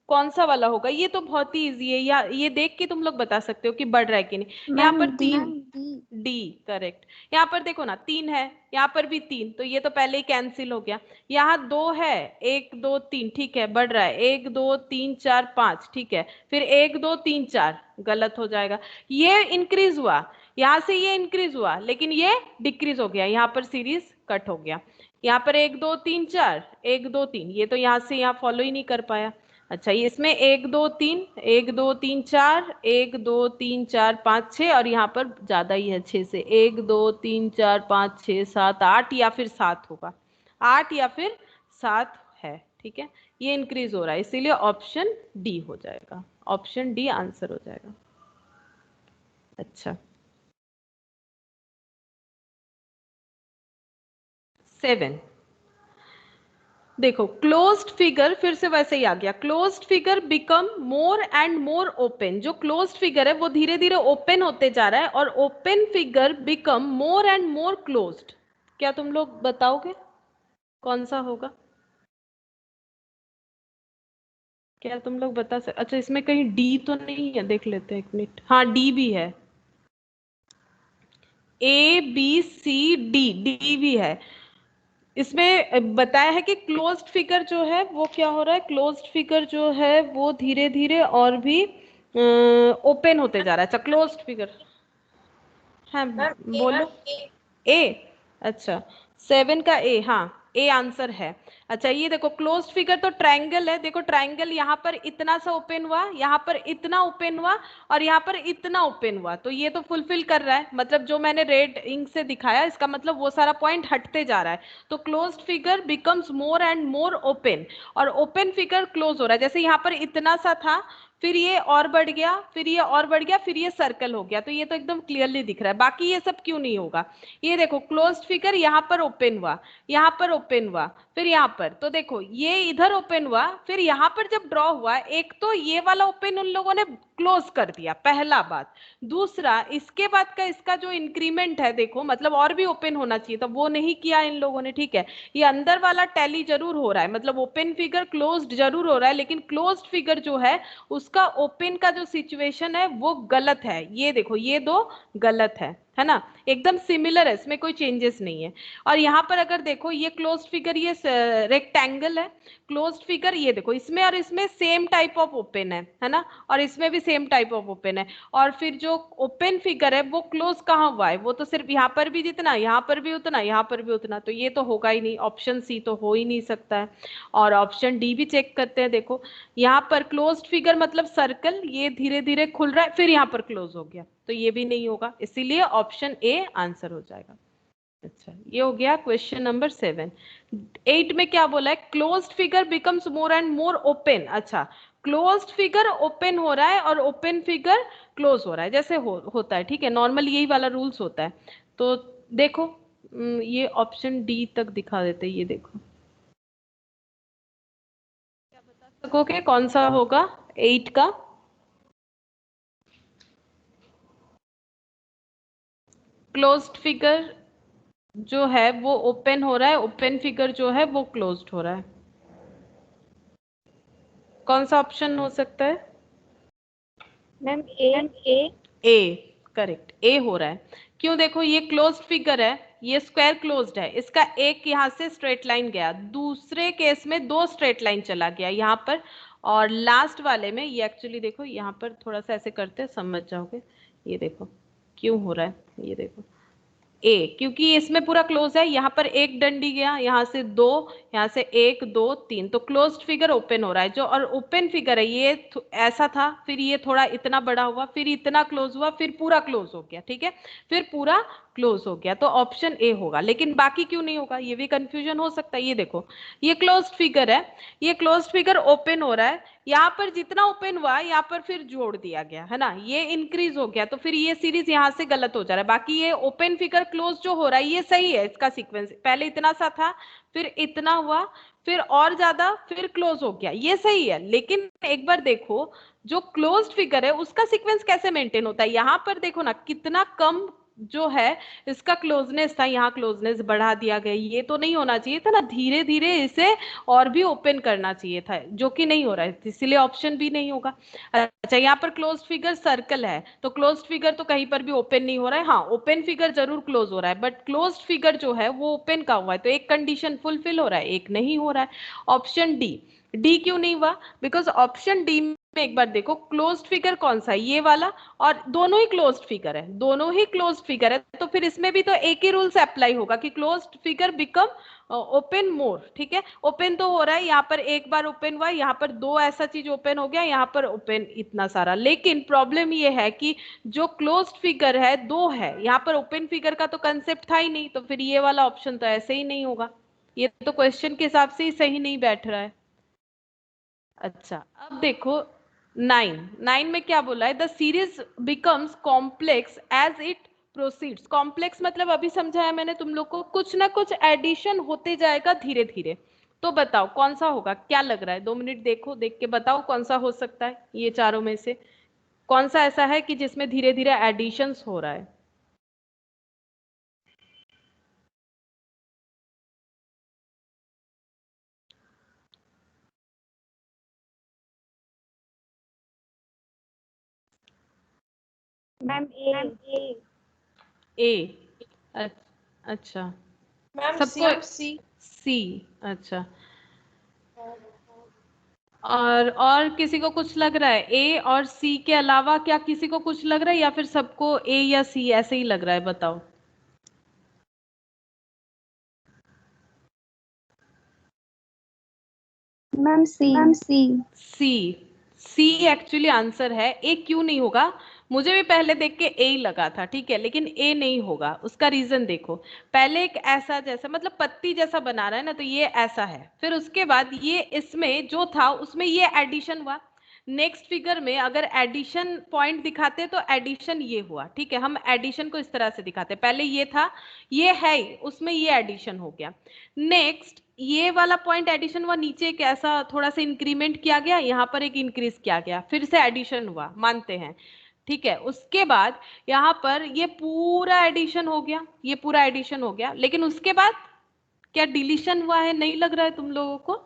कौन सा वाला होगा? ये तो बहुत ही इजी है, या ये देख के तुम लोग बता सकते हो कि बढ़ रहा है कि नहीं। यहाँ मैम पर डी। 3, D correct. यहाँ पर देखो ना, 3 है, यहाँ पर भी 3, तो ये तो पहले ही कैंसिल हो गया। यहाँ 2 है, 1 2 3, ठीक है, बढ़ रहा है, 1 2 3 4 5, ठीक है, फिर 1 2 3 4, गलत हो जाएगा। ये इंक्रीज हुआ, यहाँ से ये इंक्रीज हुआ, लेकिन ये डिक्रीज हो गया, यहाँ पर सीरीज कट हो गया। यहाँ पर 1 2 3 4, 1 2 3, ये तो यहाँ से यहाँ फॉलो ही नहीं कर पाया। अच्छा, ये इसमें 1 2 3, 1 2 3 4, 1 2 3 4 5 6, और यहाँ पर ज्यादा ही है, 6 से 1 2 3 4 5 6 7 8, या फिर 7 होगा, 8 या फिर 7 है, ठीक है। ये इंक्रीज हो रहा है, इसीलिए ऑप्शन डी हो जाएगा, ऑप्शन डी आंसर हो जाएगा। अच्छा, 7 देखो, क्लोज्ड फिगर फिर से वैसे ही आ गया, closed figure become more and more open, जो क्लोज्ड फिगर है वो धीरे धीरे ओपन होते जा रहा है, और open figure become more and more closed. क्या तुम लोग बताओगे कौन सा होगा? क्या तुम लोग बता सकते? अच्छा, इसमें कहीं डी तो नहीं है, देख लेते हैं एक मिनट, हाँ डी भी है। A B C D, D भी है इसमें। बताया है कि क्लोज्ड फिगर जो है वो क्या हो रहा है, क्लोज्ड फिगर जो है वो धीरे धीरे और भी ओपन होते जा रहा है। अच्छा क्लोज्ड फिगर, हाँ बोलो। ए, अच्छा 7 का ए, हाँ ए आंसर है। अच्छा ये देखो क्लोज्ड फिगर तो ट्रायंगल है, देखो ट्रायंगल यहाँ पर इतना सा ओपन हुआ, यहाँ पर इतना ओपन हुआ और यहाँ पर इतना ओपन हुआ, तो ये तो फुलफिल कर रहा है। मतलब जो मैंने रेड इंक से दिखाया इसका मतलब वो सारा पॉइंट हटते जा रहा है। तो closed figure becomes more and more open, और ओपन फिगर क्लोज हो रहा है। जैसे यहाँ पर इतना सा था, फिर ये और बढ़ गया, फिर ये और बढ़ गया, फिर ये सर्कल हो गया, तो ये तो एकदम क्लियरली दिख रहा है। बाकी ये सब क्यों नहीं होगा, ये देखो क्लोज्ड फिगर यहाँ पर ओपन हुआ, यहाँ पर ओपन हुआ, फिर यहाँ पर, तो देखो ये इधर ओपन हुआ, फिर यहाँ पर जब ड्रॉ हुआ, एक तो ये वाला ओपन उन लोगों ने क्लोज कर दिया, पहला बात। दूसरा इसके बाद का इसका जो इंक्रीमेंट है देखो, मतलब और भी ओपन होना चाहिए था, वो नहीं किया इन लोगों ने, ठीक है। ये अंदर वाला टैली जरूर हो रहा है, मतलब ओपन फिगर क्लोज्ड जरूर हो रहा है, लेकिन क्लोज्ड फिगर जो है उसका ओपन का जो सिचुएशन है वो गलत है। ये देखो ये दो गलत है ना, एकदम सिमिलर है, इसमें कोई चेंजेस नहीं है। और यहाँ पर अगर देखो ये क्लोज्ड फिगर, ये रेक्टेंगल है, क्लोज्ड फिगर ये देखो इसमें और इसमें सेम टाइप ऑफ ओपन है ना, और इसमें भी सेम टाइप ऑफ ओपन है। और फिर जो ओपन फिगर है वो क्लोज कहाँ हुआ है, वो तो सिर्फ यहाँ पर भी जितना, यहाँ पर भी उतना, यहाँ पर भी उतना, तो ये तो होगा ही नहीं, ऑप्शन सी तो हो ही नहीं सकता है। और ऑप्शन डी भी चेक करते हैं, देखो यहाँ पर क्लोज्ड फिगर मतलब सर्कल, ये धीरे धीरे खुल रहा है फिर यहाँ पर क्लोज हो गया, तो ये भी नहीं होगा, इसीलिए ऑप्शन ए आंसर हो जाएगा। अच्छा ये हो गया क्वेश्चन नंबर 7। 8 में क्या बोला है, closed figure becomes more and more open. अच्छा क्लोज्ड फिगर ओपन हो रहा है और ओपन फिगर क्लोज हो रहा है, जैसे होता है, ठीक है, नॉर्मल यही वाला रूल्स होता है। तो देखो ये ऑप्शन डी तक दिखा देते, ये देखो सकोगे कौन सा होगा 8 का। क्लोज्ड फिगर जो है वो ओपन हो रहा है, ओपन फिगर जो है वो क्लोज्ड हो रहा है, कौन सा ऑप्शन हो सकता है। मैम ए। ए, करेक्ट ए हो रहा है। क्यों, देखो ये क्लोज्ड फिगर है, ये स्क्वायर क्लोज्ड है, इसका एक यहां से स्ट्रेट लाइन गया, दूसरे केस में दो स्ट्रेट लाइन चला गया यहाँ पर, और लास्ट वाले में ये एक्चुअली देखो यहाँ पर थोड़ा सा ऐसे करते हैं समझ जाओगे। ये देखो क्यों हो रहा है, ये देखो ए, क्योंकि इसमें पूरा क्लोज है, यहाँ पर एक डंडी गया, यहाँ से दो, यहाँ से एक दो तीन, तो क्लोज्ड फिगर ओपन हो रहा है जो, और ओपन फिगर है ये ऐसा था, फिर ये थोड़ा इतना बड़ा हुआ, फिर इतना क्लोज हुआ, फिर पूरा क्लोज हो गया, ठीक है, फिर पूरा क्लोज हो गया, तो ऑप्शन ए होगा। लेकिन बाकी क्यों नहीं होगा, ये भी कंफ्यूजन हो सकता है। ये देखो ये क्लोज्ड फिगर है, ये क्लोज्ड फिगर ओपन हो रहा है, यहाँ पर जितना ओपन हुआ यहाँ पर फिर जोड़ दिया गया है ना, ये इंक्रीज हो गया, तो फिर ये सीरीज यहाँ से गलत हो जा रहा है। बाकी ये ओपन फिगर क्लोज जो हो रहा है ये सही है, इसका सीक्वेंस पहले इतना सा था, फिर इतना हुआ, फिर और ज्यादा, फिर क्लोज हो गया, ये सही है। लेकिन एक बार देखो जो क्लोज्ड फिगर है उसका सीक्वेंस कैसे मेंटेन होता है, यहाँ पर देखो ना कितना कम जो है इसका क्लोजनेस था, यहाँ क्लोजनेस बढ़ा दिया गया, ये तो नहीं होना चाहिए था ना, धीरे धीरे इसे और भी ओपन करना चाहिए था, जो कि नहीं हो रहा है, इसीलिए ऑप्शन भी नहीं होगा। अच्छा यहाँ पर क्लोज्ड फिगर सर्कल है, तो क्लोज्ड फिगर तो कहीं पर भी ओपन नहीं हो रहा है, हाँ ओपन फिगर जरूर क्लोज हो रहा है, बट क्लोज्ड फिगर जो है वो ओपन का हुआ है, तो एक कंडीशन फुलफिल हो रहा है, एक नहीं हो रहा है। ऑप्शन डी, डी क्यों नहीं हुआ, बिकॉज ऑप्शन डी में एक बार देखो क्लोज्ड फिगर कौन सा है, ये वाला, और दोनों ही क्लोज्ड फिगर है, दोनों ही क्लोज्ड फिगर है, तो फिर इसमें भी तो एक ही रूल्स अप्लाई होगा कि क्लोज्ड फिगर बिकम ओपन मोर, ठीक है, ओपन तो हो रहा है, यहाँ पर एक बार ओपन हुआ, यहाँ पर दो ऐसा चीज ओपन हो गया, यहाँ पर ओपन इतना सारा, लेकिन प्रॉब्लम ये है कि जो क्लोज्ड फिगर है दो है, यहाँ पर ओपन फिगर का तो कंसेप्ट था ही नहीं, तो फिर ये वाला ऑप्शन तो ऐसे ही नहीं होगा, ये तो क्वेश्चन के हिसाब से ही सही नहीं बैठ रहा है। अच्छा अब देखो 9, 9 में क्या बोला है, the series becomes complex as it proceeds. Complex मतलब अभी समझाया मैंने तुम लोग को, कुछ ना कुछ एडिशन होते जाएगा धीरे धीरे, तो बताओ कौन सा होगा, क्या लग रहा है, 2 मिनट देखो, देख के बताओ कौन सा हो सकता है, ये चारों में से कौन सा ऐसा है कि जिसमें धीरे धीरे एडिशंस हो रहा है। मैम ए। ए, अच्छा, मैम सबको सी। सी। अच्छा, और किसी को कुछ लग रहा है ए और सी के अलावा? क्या किसी को कुछ लग रहा है या फिर सबको ए या सी ऐसे ही लग रहा है? बताओ। मैम सी। सी। सी एक्चुअली आंसर है। ए क्यों नहीं होगा? मुझे भी पहले देख के ए ही लगा था, ठीक है, लेकिन ए नहीं होगा। उसका रीजन देखो, पहले एक ऐसा जैसा मतलब पत्ती जैसा बना रहा है ना, तो ये ऐसा है, फिर उसके बाद ये इसमें जो था उसमें ये एडिशन हुआ। नेक्स्ट फिगर में अगर एडिशन पॉइंट दिखाते तो एडिशन ये हुआ, ठीक है, हम एडिशन को इस तरह से दिखाते, पहले ये था, ये है ही, उसमें ये एडिशन हो गया। नेक्स्ट ये वाला पॉइंट एडिशन हुआ, नीचे एक ऐसा थोड़ा सा इंक्रीमेंट किया गया, यहाँ पर एक इंक्रीज किया गया, फिर से एडिशन हुआ, मानते हैं, ठीक है। उसके बाद यहाँ पर ये पूरा एडिशन हो गया, ये पूरा एडिशन हो गया, लेकिन उसके बाद क्या डिलीशन हुआ है? नहीं लग रहा है तुम लोगों को,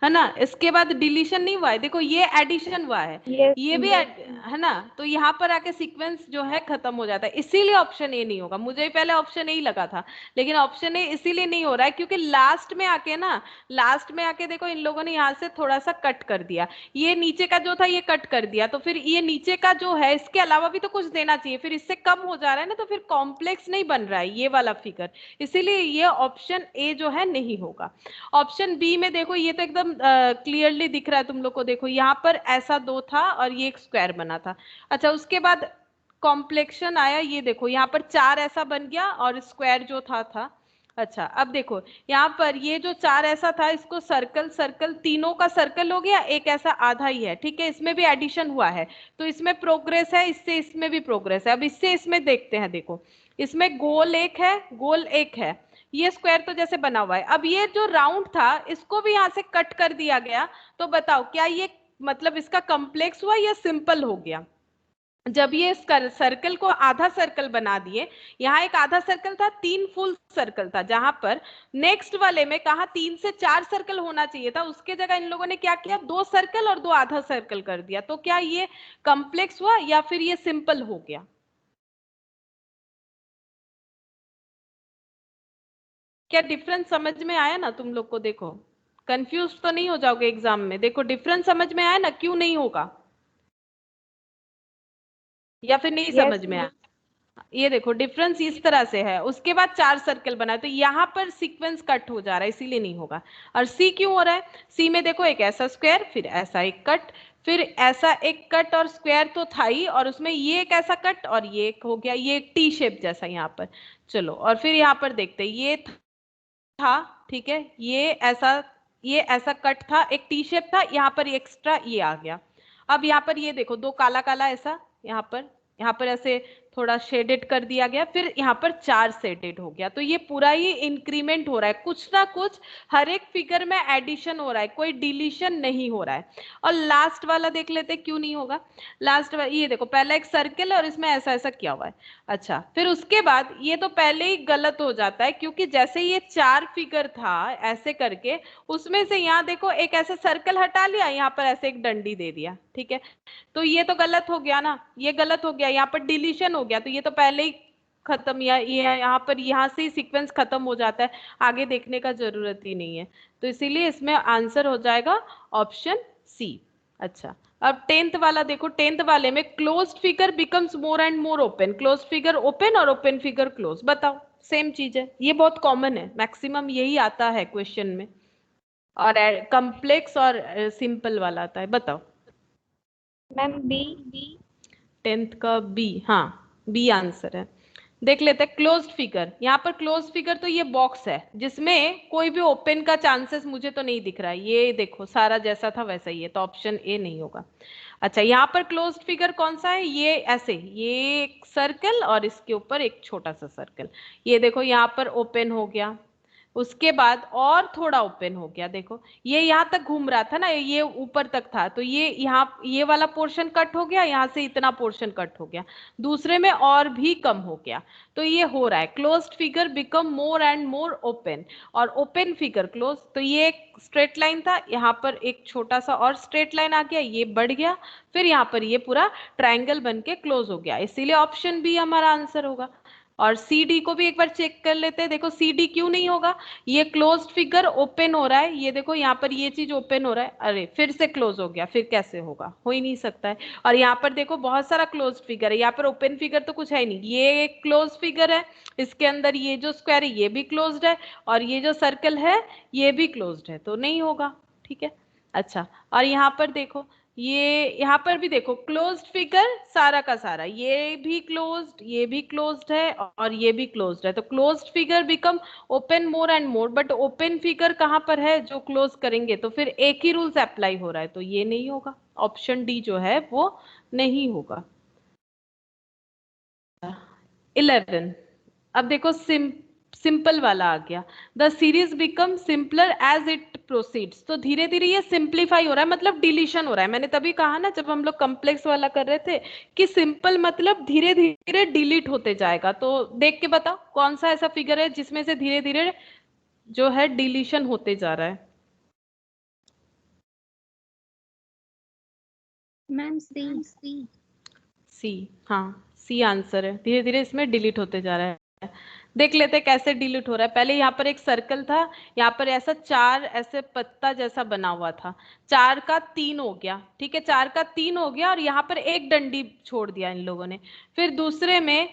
है ना? इसके बाद डिलीशन नहीं हुआ है, देखो ये एडिशन हुआ है, यस ये भी है ना, तो यहाँ पर आके सीक्वेंस जो है खत्म हो जाता है, इसीलिए ऑप्शन ए नहीं होगा। मुझे भी पहले ऑप्शन ए ही लगा था, लेकिन ऑप्शन ए इसीलिए नहीं हो रहा है क्योंकि लास्ट में आके ना, लास्ट में आके देखो इन लोगों ने यहाँ से थोड़ा सा कट कर दिया, ये नीचे का जो था ये कट कर दिया, तो फिर ये नीचे का जो है इसके अलावा भी तो कुछ देना चाहिए, फिर इससे कम हो जा रहा है ना, तो फिर कॉम्प्लेक्स नहीं बन रहा है ये वाला फिगर, इसीलिए ये ऑप्शन ए जो है नहीं होगा। ऑप्शन बी में देखो, ये तो एकदम क्लियरली दिख रहा है तुम लोग को, देखो यहाँ पर ऐसा दो था और ये एक स्क्वायर बना था। अच्छा, उसके बाद कॉम्प्लेक्शन आया, ये देखो यहाँ पर चार ऐसा बन गया और स्क्वायर जो था। अच्छा, अब देखो यहाँ पर ये जो चार ऐसा था, इसको सर्कल सर्कल तीनों का सर्कल हो गया, एक ऐसा आधा ही है, ठीक है, इसमें भी एडिशन हुआ है, तो इसमें प्रोग्रेस है, इससे इसमें भी प्रोग्रेस है। अब इससे इसमें देखते हैं, देखो इसमें गोल एक है, गोल एक है, ये स्क्वायर तो जैसे बना हुआ है, अब ये जो राउंड था इसको भी यहां से कट कर दिया गया, तो बताओ क्या ये मतलब इसका कॉम्प्लेक्स हुआ या सिंपल हो गया? जब ये सर्कल को आधा सर्कल बना दिए, यहाँ एक आधा सर्कल था, तीन फुल सर्कल था, जहां पर नेक्स्ट वाले में कहा 3 से 4 सर्कल होना चाहिए था, उसके जगह इन लोगों ने क्या किया, 2 सर्कल और 2 आधा सर्कल कर दिया, तो क्या ये कॉम्प्लेक्स हुआ या फिर ये सिंपल हो गया? क्या डिफरेंस समझ में आया ना तुम लोग को? देखो कंफ्यूज तो नहीं हो जाओगे एग्जाम में, देखो डिफरेंस समझ में आया ना, क्यों नहीं होगा या फिर नहीं यस समझ में आया? ये देखो डिफरेंस इस तरह से है, उसके बाद 4 सर्कल बना, तो यहाँ पर सीक्वेंस कट हो जा रहा है, इसीलिए नहीं होगा। और सी क्यों हो रहा है? सी में देखो एक ऐसा स्क्वायर, फिर ऐसा एक कट, फिर ऐसा एक कट, और स्क्वायर तो था ही, और उसमें ये एक ऐसा कट और ये एक हो गया, ये एक टी शेप जैसा यहाँ पर। चलो और फिर यहाँ पर देखते हैं, ये था, ठीक है, ये ऐसा कट था, एक टी शेप था, यहाँ पर एक्स्ट्रा ये आ गया। अब यहाँ पर ये देखो दो काला काला ऐसा, यहाँ पर ऐसे थोड़ा शेडेड कर दिया गया, फिर यहाँ पर 4 शेडेड हो गया, तो ये पूरा ही इंक्रीमेंट हो रहा है, कुछ ना कुछ हर एक फिगर में एडिशन हो रहा है, कोई डिलीशन नहीं हो रहा है। और लास्ट वाला देख लेते क्यों नहीं होगा। लास्ट वाला ये देखो, पहला एक सर्कल और इसमें ऐसा ऐसा किया हुआ है। अच्छा, फिर उसके बाद ये तो पहले ही गलत हो जाता है, क्योंकि जैसे ये 4 फिगर था ऐसे करके, उसमें से यहाँ देखो एक ऐसे सर्कल हटा लिया, यहाँ पर ऐसे एक डंडी दे दिया, ठीक है, तो ये तो गलत हो गया ना, ये गलत हो गया, यहाँ पर डिलीशन हो गया, तो ये तो पहले ही खत्म, या ये यहाँ पर यहाँ से ही सीक्वेंस खत्म हो जाता है, आगे देखने का जरूरत ही नहीं है, तो इसीलिए इसमें आंसर हो जाएगा ऑप्शन सी। अच्छा, अब 10th वाला देखो, 10th वाले में closed figure becomes more and more open, closed figure open और ओपन फिगर क्लोज, बताओ सेम चीज है, ये बहुत कॉमन है, मैक्सिमम यही आता है क्वेश्चन में, और कॉम्प्लेक्स और सिंपल वाला आता है, बताओ। Ma'am B. 10th का बी, हाँ बी आंसर है। देख लेते हैं क्लोज्ड फिगर, यहाँ पर क्लोज्ड फिगर तो ये बॉक्स है जिसमें कोई भी ओपन का चांसेस मुझे तो नहीं दिख रहा है, ये देखो सारा जैसा था वैसा ही है, तो ऑप्शन ए नहीं होगा। अच्छा, यहाँ पर क्लोज्ड फिगर कौन सा है, ये ऐसे, ये एक सर्कल और इसके ऊपर एक छोटा सा सर्कल, ये देखो यहाँ पर ओपन हो गया, उसके बाद और थोड़ा ओपन हो गया, देखो ये यहाँ तक घूम रहा था ना, ये ऊपर तक था, तो ये यहाँ ये वाला पोर्शन कट हो गया, यहाँ से इतना पोर्शन कट हो गया, दूसरे में और भी कम हो गया, तो ये हो रहा है closed figure become more and more open, और ओपन फिगर क्लोज, तो ये एक स्ट्रेट लाइन था, यहाँ पर एक छोटा सा और स्ट्रेट लाइन आ गया, ये बढ़ गया, फिर यहाँ पर ये पूरा ट्रायंगल बन के क्लोज हो गया, इसीलिए ऑप्शन बी हमारा आंसर होगा। और सी डी को भी एक बार चेक कर लेते हैं। देखो सी डी क्यों नहीं होगा, ये क्लोज्ड फिगर ओपन हो रहा है, ये देखो यहाँ पर ये चीज ओपन हो रहा है, अरे फिर से क्लोज हो गया, फिर कैसे होगा, हो ही नहीं सकता है। और यहाँ पर देखो बहुत सारा क्लोज्ड फिगर है, यहाँ पर ओपन फिगर तो कुछ है ही नहीं, ये एक क्लोज फिगर है, इसके अंदर ये जो स्क्वायर है ये भी क्लोज्ड है, और ये जो सर्कल है ये भी क्लोज्ड है, तो नहीं होगा। ठीक है, अच्छा। और यहाँ पर देखो, ये यहाँ पर भी देखो क्लोज्ड फिगर सारा का सारा, ये भी क्लोज्ड है और ये भी क्लोज्ड है, तो closed figure become open more and more, but open figure कहाँ पर है जो क्लोज करेंगे, तो फिर एक ही रूल्स अप्लाई हो रहा है, तो ये नहीं होगा, ऑप्शन डी जो है वो नहीं होगा। 11, अब देखो सिंपल वाला आ गया। The series become simpler as it proceeds, तो धीरे धीरे ये सिंप्लीफाई हो रहा है, मतलब डिलीशन हो रहा है। मैंने तभी कहा ना जब हम लोग कॉम्प्लेक्स वाला कर रहे थे कि सिंपल मतलब धीरे धीरे डिलीट होते जाएगा, तो देख के बताओ कौन सा ऐसा फिगर है जिसमें से धीरे धीरे जो है डिलीशन होते जा रहा है। मैम सी। सी, हाँ सी आंसर है, धीरे धीरे इसमें डिलीट होते जा रहा है। देख लेते हैं कैसे डिलीट हो रहा है। पहले यहाँ पर एक सर्कल था, यहाँ पर ऐसा चार ऐसे पत्ता जैसा बना हुआ था, 4 का 3 हो गया, ठीक है, 4 का 3 हो गया, और यहाँ पर एक डंडी छोड़ दिया इन लोगों ने। फिर दूसरे में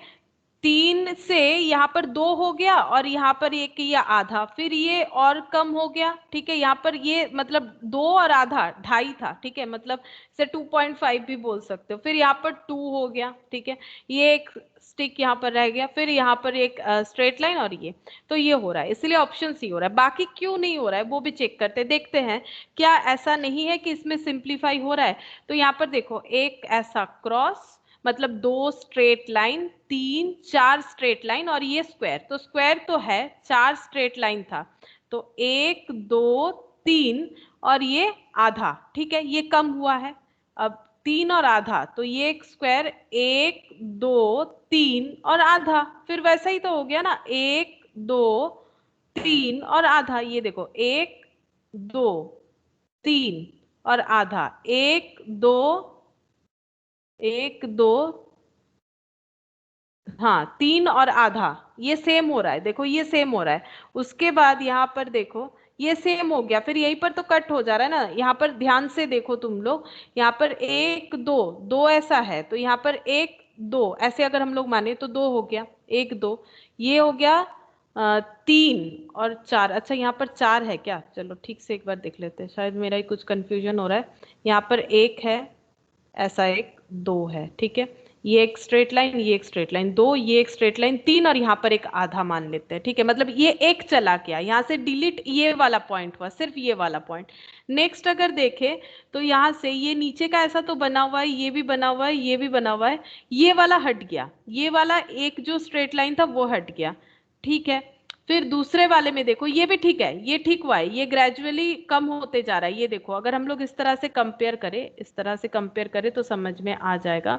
3 से यहाँ पर 2 हो गया, और यहाँ पर एक किया आधा, फिर ये और कम हो गया, ठीक है, यहाँ पर ये मतलब 2 और आधा 2.5 था, ठीक है, मतलब से 2.5 भी बोल सकते हो। फिर यहाँ पर 2 हो गया, ठीक है, ये एक स्टिक यहाँ पर रह गया, फिर यहाँ पर एक स्ट्रेट लाइन, और ये तो ये हो रहा है, इसलिए ऑप्शन सी हो रहा है। बाकी क्यों नहीं हो रहा है वो भी चेक करते देखते हैं, क्या ऐसा नहीं है कि इसमें सिंप्लीफाई हो रहा है। तो यहाँ पर देखो एक ऐसा क्रॉस, मतलब 2 स्ट्रेट लाइन, 3 4 स्ट्रेट लाइन, और ये स्क्वायर, तो स्क्वायर तो है, 4 स्ट्रेट लाइन था, तो 1 2 3, और ये आधा, ठीक है, ये कम हुआ है। अब 3 और आधा, तो ये एक स्क्वायर 1 2 3 और आधा, फिर वैसा ही तो हो गया ना, 1 2 3 और आधा, ये देखो 1 2 3 और आधा, 1 2 1 2, हाँ 3 और आधा, ये सेम हो रहा है, देखो ये सेम हो रहा है। उसके बाद यहाँ पर देखो ये सेम हो गया, फिर यहीं पर तो कट हो जा रहा है ना, यहाँ पर ध्यान से देखो तुम लोग, यहाँ पर 1 2 2 ऐसा है, तो यहाँ पर 1 2 ऐसे अगर हम लोग माने तो 2 हो गया, 1 2, ये हो गया 3 और 4, अच्छा यहाँ पर 4 है क्या, चलो ठीक से एक बार देख लेते हैं, शायद मेरा ही कुछ कंफ्यूजन हो रहा है। यहाँ पर 1 है, ऐसा एक 2 है, ठीक है, ये एक स्ट्रेट लाइन, ये एक स्ट्रेट लाइन 2, ये एक स्ट्रेट लाइन 3, और यहाँ पर एक आधा मान लेते हैं, ठीक है, मतलब ये एक चला गया, यहाँ से डिलीट ये वाला पॉइंट हुआ, सिर्फ ये वाला पॉइंट। नेक्स्ट अगर देखें तो यहाँ से ये नीचे का ऐसा तो बना हुआ है, ये भी बना हुआ है, ये भी बना हुआ है, ये वाला हट गया, ये वाला एक जो स्ट्रेट लाइन था वो हट गया, ठीक है। फिर दूसरे वाले में देखो ये भी ठीक है, ये ठीक हुआ है, ये ग्रेजुअली कम होते जा रहा है, ये देखो अगर हम लोग इस तरह से कंपेयर करें, इस तरह से कंपेयर करें तो समझ में आ जाएगा।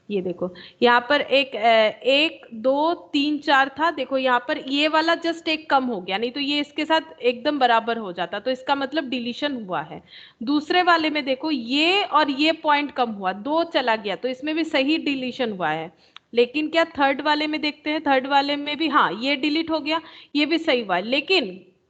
ये देखो यहाँ पर एक 1 2 3 4 था, देखो यहाँ पर ये वाला जस्ट एक कम हो गया, नहीं तो ये इसके साथ एकदम बराबर हो जाता, तो इसका मतलब डिलीशन हुआ है। दूसरे वाले में देखो ये और ये पॉइंट कम हुआ, 2 चला गया, तो इसमें भी सही डिलीशन हुआ है। लेकिन क्या थर्ड वाले में देखते हैं, थर्ड वाले में भी हाँ ये डिलीट हो गया, ये भी सही हुआ है, लेकिन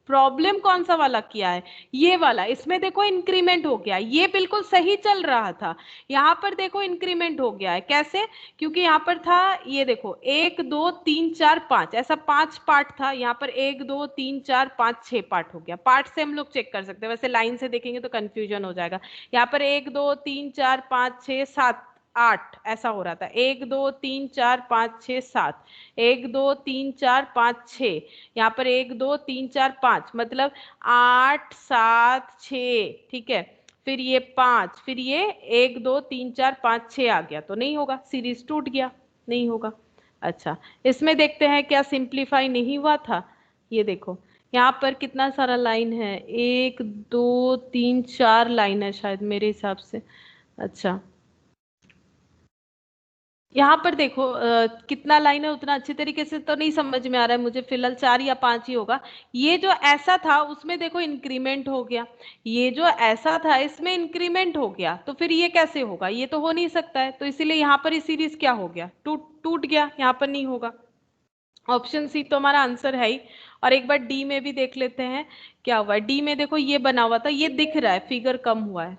प्रॉब्लम कौन सा वाला किया है, ये वाला, इसमें देखो इंक्रीमेंट हो गया, ये बिल्कुल सही चल रहा था, यहाँ पर देखो इंक्रीमेंट हो गया है, कैसे, क्योंकि यहाँ पर था, ये देखो 1 2 3 4 5 ऐसा 5 पार्ट था, यहाँ पर 1 2 3 4 5 6 पार्ट हो गया। पार्ट से हम लोग चेक कर सकते हैं, वैसे लाइन से देखेंगे तो कंफ्यूजन हो जाएगा। यहाँ पर 1 2 3 4 5 6 7 8 ऐसा हो रहा था, 1 2 3 4 5 6 7, 1 2 3 4 5 6, यहाँ पर 1 2 3 4 5, मतलब 8 7 6, ठीक है, फिर ये 5, फिर ये 1 2 3 4 5 6 आ गया, तो नहीं होगा, सीरीज टूट गया, नहीं होगा। अच्छा इसमें देखते हैं क्या सिंप्लीफाई नहीं हुआ था, ये देखो यहाँ पर कितना सारा लाइन है, 1 2 3 4 लाइन है शायद मेरे हिसाब से। अच्छा यहाँ पर देखो कितना लाइन है उतना अच्छी तरीके से तो नहीं समझ में आ रहा है मुझे, फिलहाल 4 या 5 ही होगा। ये जो ऐसा था उसमें देखो इंक्रीमेंट हो गया, ये जो ऐसा था इसमें इंक्रीमेंट हो गया, तो फिर ये कैसे होगा, ये तो हो नहीं सकता है, तो इसीलिए यहाँ पर ये सीरीज क्या हो गया, टूट टूट गया, यहाँ पर नहीं होगा। ऑप्शन सी तो हमारा आंसर है ही। और एक बार डी में भी देख लेते हैं क्या हुआ है। डी में देखो ये बना हुआ था, ये दिख रहा है, फिगर कम हुआ है।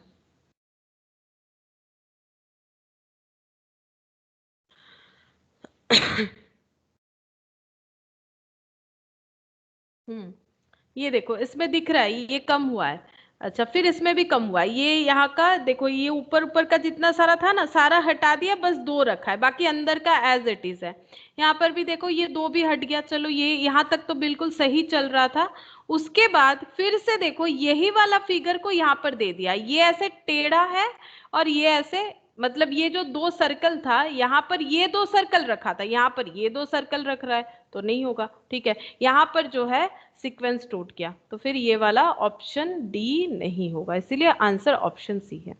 ये देखो इसमें दिख रहा है ये कम हुआ है। अच्छा फिर इसमें भी कम हुआ है। ये यहाँ का देखो, ये ऊपर ऊपर का जितना सारा था ना, सारा हटा दिया, बस दो रखा है, बाकी अंदर का एज इट इज है। यहाँ पर भी देखो ये दो भी हट गया। चलो ये यहाँ तक तो बिल्कुल सही चल रहा था। उसके बाद फिर से देखो यही वाला फिगर को यहाँ पर दे दिया, ये ऐसे टेढ़ा है और ये ऐसे, मतलब ये जो दो सर्कल था यहाँ पर ये दो सर्कल रखा था, यहाँ पर ये दो सर्कल रख रहा है, तो नहीं होगा। ठीक है, यहाँ पर जो है सीक्वेंस टूट गया, तो फिर ये वाला ऑप्शन डी नहीं होगा, इसीलिए आंसर ऑप्शन सी है।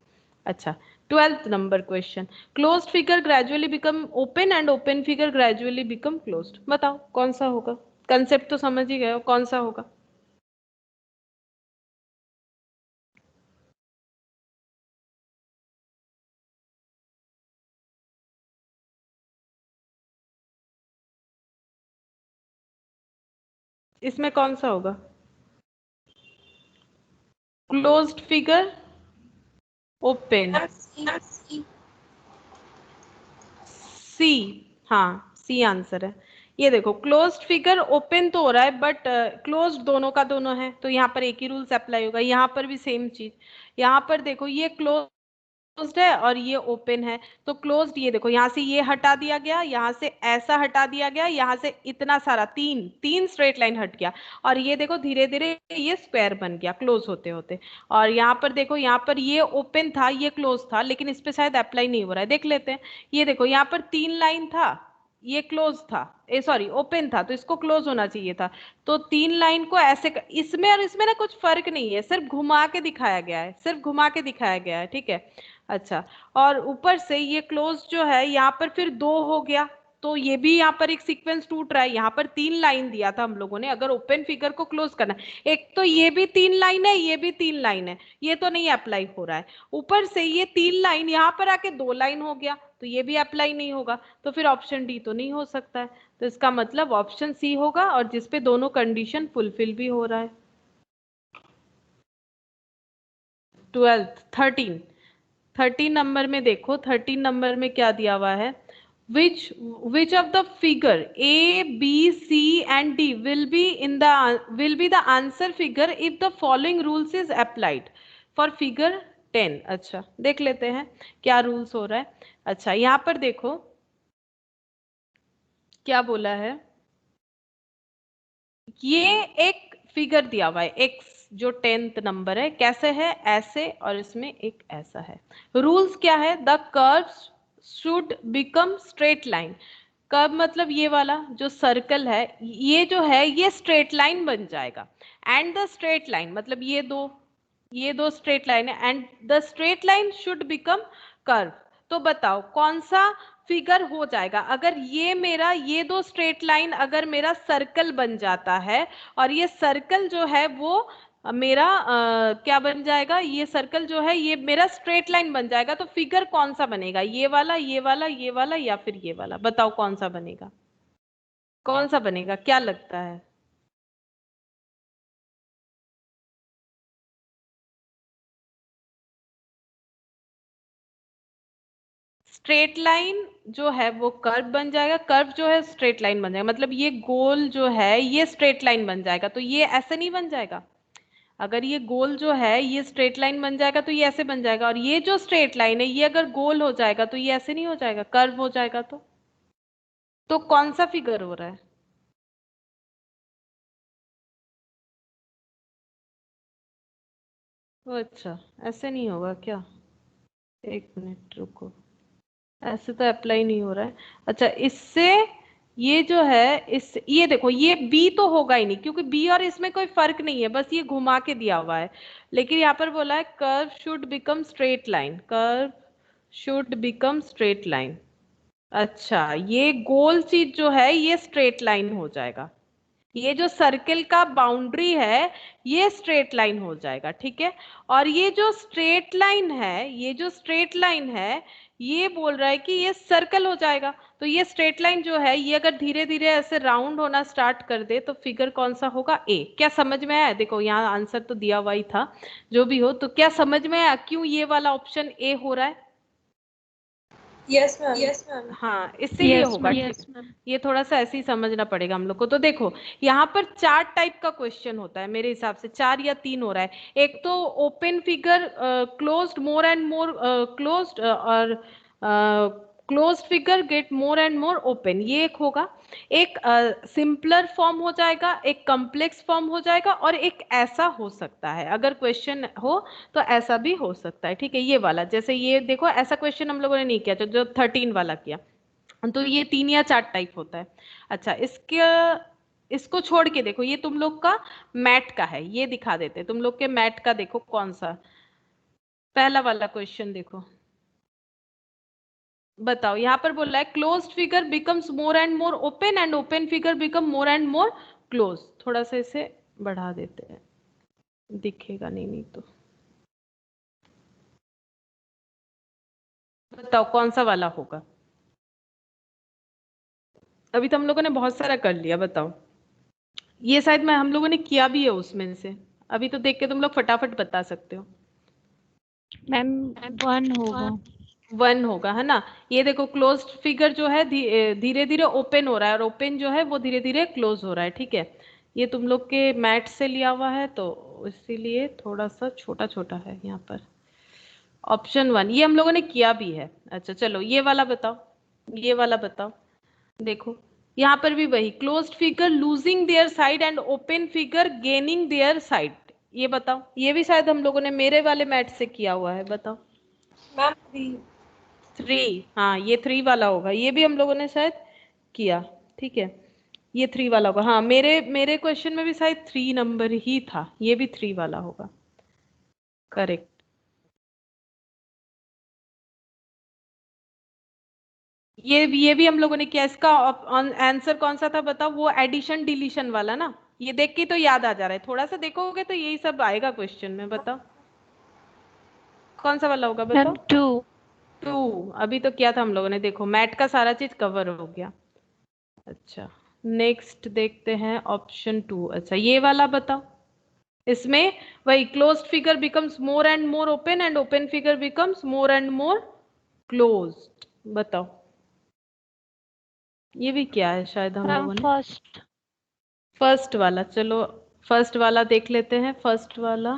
अच्छा 12th number question, closed figure gradually become open and open figure gradually become closed. बताओ कौन सा होगा। कंसेप्ट तो समझ ही गए हो, कौन सा होगा। इसमें कौन सा होगा। क्लोज्ड फिगर ओपन, सी, हाँ सी आंसर है। ये देखो क्लोज्ड फिगर ओपन तो हो रहा है, बट क्लोज्ड दोनों का दोनों है, तो यहाँ पर एक ही रूल्स अप्लाई होगा। यहाँ पर भी सेम चीज, यहाँ पर देखो ये क्लोज्ड है और ये ओपन है, तो क्लोज्ड, ये देखो यहाँ से ये हटा दिया गया, यहाँ से ऐसा हटा दिया गया, यहाँ से इतना सारा तीन तीन स्ट्रेट लाइन हट गया, और ये देखो धीरे धीरे ये स्क्वायर बन गया क्लोज होते होते। और यहाँ पर देखो, यहाँ पर ये ओपन था, ये क्लोज था, लेकिन इस पे शायद अप्लाई नहीं हो रहा है, देख लेते हैं। ये देखो यहाँ पर तीन लाइन था, ये क्लोज था, ए सॉरी ओपन था, तो इसको क्लोज होना चाहिए था। तो तीन लाइन को ऐसे इसमें और इसमें ना कुछ फर्क नहीं है, सिर्फ घुमा के दिखाया गया है, सिर्फ घुमा के दिखाया गया है। ठीक है, अच्छा, और ऊपर से ये क्लोज जो है यहाँ पर फिर दो हो गया, तो ये भी यहाँ पर एक सीक्वेंस टूट रहा है। यहाँ पर तीन लाइन दिया था हम लोगों ने, अगर ओपन फिगर को क्लोज करना है। एक तो ये भी तीन लाइन है, ये भी तीन लाइन है, ये तो नहीं अप्लाई हो रहा है। ऊपर से ये तीन लाइन यहाँ पर आके दो लाइन हो गया, तो ये भी अप्लाई नहीं होगा, तो फिर ऑप्शन डी तो नहीं हो सकता है। तो इसका मतलब ऑप्शन सी होगा, और जिसपे दोनों कंडीशन फुलफिल भी हो रहा है। 13 नंबर में देखो, 13 नंबर में क्या दिया हुआ है। which of the figure A, B, C and D will be the answer figure if the following rules is applied for figure 10। अच्छा देख लेते हैं क्या रूल्स हो रहा है। अच्छा यहाँ पर देखो क्या बोला है, ये एक फिगर दिया हुआ है एक्स, जो 10th नंबर है, कैसे है, ऐसे, और इसमें एक ऐसा है। रूल्स क्या है, the curve should become straight line. Curve मतलब ये वाला जो सर्कल है, ये जो है ये स्ट्रेट लाइन बन जाएगा। एंड द स्ट्रेट लाइन मतलब ये दो स्ट्रेट लाइन है, and the straight line should become curve. तो बताओ कौन सा फिगर हो जाएगा अगर ये मेरा, ये दो स्ट्रेट लाइन अगर मेरा सर्कल बन जाता है, और ये सर्कल जो है वो मेरा क्या बन जाएगा, ये सर्कल जो है ये मेरा स्ट्रेट लाइन बन जाएगा, तो फिगर कौन सा बनेगा, ये वाला, ये वाला, ये वाला, या फिर ये वाला। बताओ कौन सा बनेगा, कौन सा बनेगा, क्या लगता है। स्ट्रेट लाइन जो है वो कर्व बन जाएगा, कर्व जो है स्ट्रेट लाइन बन जाएगा, मतलब ये गोल जो है ये स्ट्रेट लाइन बन जाएगा, तो ये ऐसे नहीं बन जाएगा। अगर ये गोल जो है ये स्ट्रेट लाइन बन जाएगा तो ये ऐसे बन जाएगा, और ये जो स्ट्रेट लाइन है ये अगर गोल हो जाएगा तो ये ऐसे नहीं हो जाएगा, कर्व हो जाएगा। तो कौन सा फिगर हो रहा है। ओ अच्छा, ऐसे नहीं होगा क्या, एक मिनट रुको, ऐसे तो अप्लाई नहीं हो रहा है। अच्छा इससे ये जो है, इस ये देखो ये बी तो होगा ही नहीं, क्योंकि बी और इसमें कोई फर्क नहीं है, बस ये घुमा के दिया हुआ है। लेकिन यहाँ पर बोला है curve should become straight line, curve should become straight line. अच्छा ये गोल चीज जो है ये स्ट्रेट लाइन हो जाएगा, ये जो सर्किल का बाउंड्री है ये स्ट्रेट लाइन हो जाएगा। ठीक है, और ये जो स्ट्रेट लाइन है, ये जो स्ट्रेट लाइन है ये बोल रहा है कि ये सर्कल हो जाएगा। तो ये स्ट्रेट लाइन जो है ये अगर धीरे धीरे ऐसे राउंड होना स्टार्ट कर दे तो फिगर कौन सा होगा? ए। क्या समझ में आया? देखो यहाँ आंसर तो दिया हुआ ही था, जो भी हो। तो क्या समझ में आया क्यों ये वाला ऑप्शन ए हो रहा है? Yes ma'am. Yes, ma'am. हाँ, इसीलिए Yes, होगा। ma'am. ठीक, ये थोड़ा सा ऐसे ही समझना पड़ेगा हम लोग को। तो देखो यहाँ पर चार टाइप का क्वेश्चन होता है मेरे हिसाब से, 4 या 3 हो रहा है। एक तो open figure closed more and more closed, और closed figure get more and more open, ये एक होगा। एक सिंपलर फॉर्म हो जाएगा, एक कॉम्प्लेक्स फॉर्म हो जाएगा, और एक ऐसा हो सकता है, अगर क्वेश्चन हो तो ऐसा भी हो सकता है। ठीक है, ये वाला जैसे ये देखो ऐसा क्वेश्चन हम लोगों ने नहीं किया, जो 13 वाला किया। तो ये 3 या 4 टाइप होता है। अच्छा, इसको छोड़ के देखो, ये तुम लोग का मैट का है, ये दिखा देते तुम लोग के मैट का। देखो कौन सा पहला वाला क्वेश्चन देखो, बताओ। यहाँ पर बोल रहा है closed figure becomes more and more open and open figure become more and more close. थोड़ा सा इसे बढ़ा देते हैं, दिखेगा नहीं तो। बताओ कौन सा वाला होगा? अभी तो हम लोगों ने बहुत सारा कर लिया, बताओ। ये शायद मैं हम लोगों ने किया भी है उसमें से, अभी तो देख के तुम लोग फटाफट बता सकते हो। मैम 1 होगा। 1 होगा, है ना। ये देखो क्लोज्ड फिगर जो है धीरे धीरे ओपन हो रहा है, और ओपन जो है वो धीरे धीरे क्लोज हो रहा है। ठीक है, ये तुम लोग के मैट से लिया हुआ है तो इसीलिए थोड़ा सा छोटा छोटा है यहाँ पर। ऑप्शन 1 ये हम लोगों ने किया भी है। अच्छा चलो ये वाला बताओ, ये वाला बताओ। देखो यहाँ पर भी वही, closed figure losing their side and open figure gaining their side. ये बताओ, ये भी शायद हम लोगों ने मेरे वाले मैट से किया हुआ है, बताओ। मैम 3। हाँ, ये 3 वाला होगा, ये भी हम लोगों ने शायद किया। ठीक है, ये 3 वाला होगा। हाँ, मेरे मेरे क्वेश्चन में भी शायद 3 नंबर ही था, ये भी 3 वाला होगा। करेक्ट। ये भी हम लोगों ने किया। इसका आंसर कौन सा था बताओ? वो एडिशन डिलीशन वाला ना। ये देख के तो याद आ जा रहा है, थोड़ा सा देखोगे तो यही सब आएगा क्वेश्चन में। बताओ कौन सा वाला होगा, मैम बताओ। 2। 2 अभी तो किया था हम लोगों ने, देखो मैट का सारा चीज कवर हो गया। अच्छा, नेक्स्ट देखते हैं ऑप्शन 2। अच्छा ये वाला बताओ। इसमें वही closed figure becomes more and more open and open figure becomes more and more closed. बताओ, ये भी क्या है शायद हम मैम लोगों ने। फर्स्ट। फर्स्ट वाला, चलो फर्स्ट वाला देख लेते हैं। फर्स्ट वाला,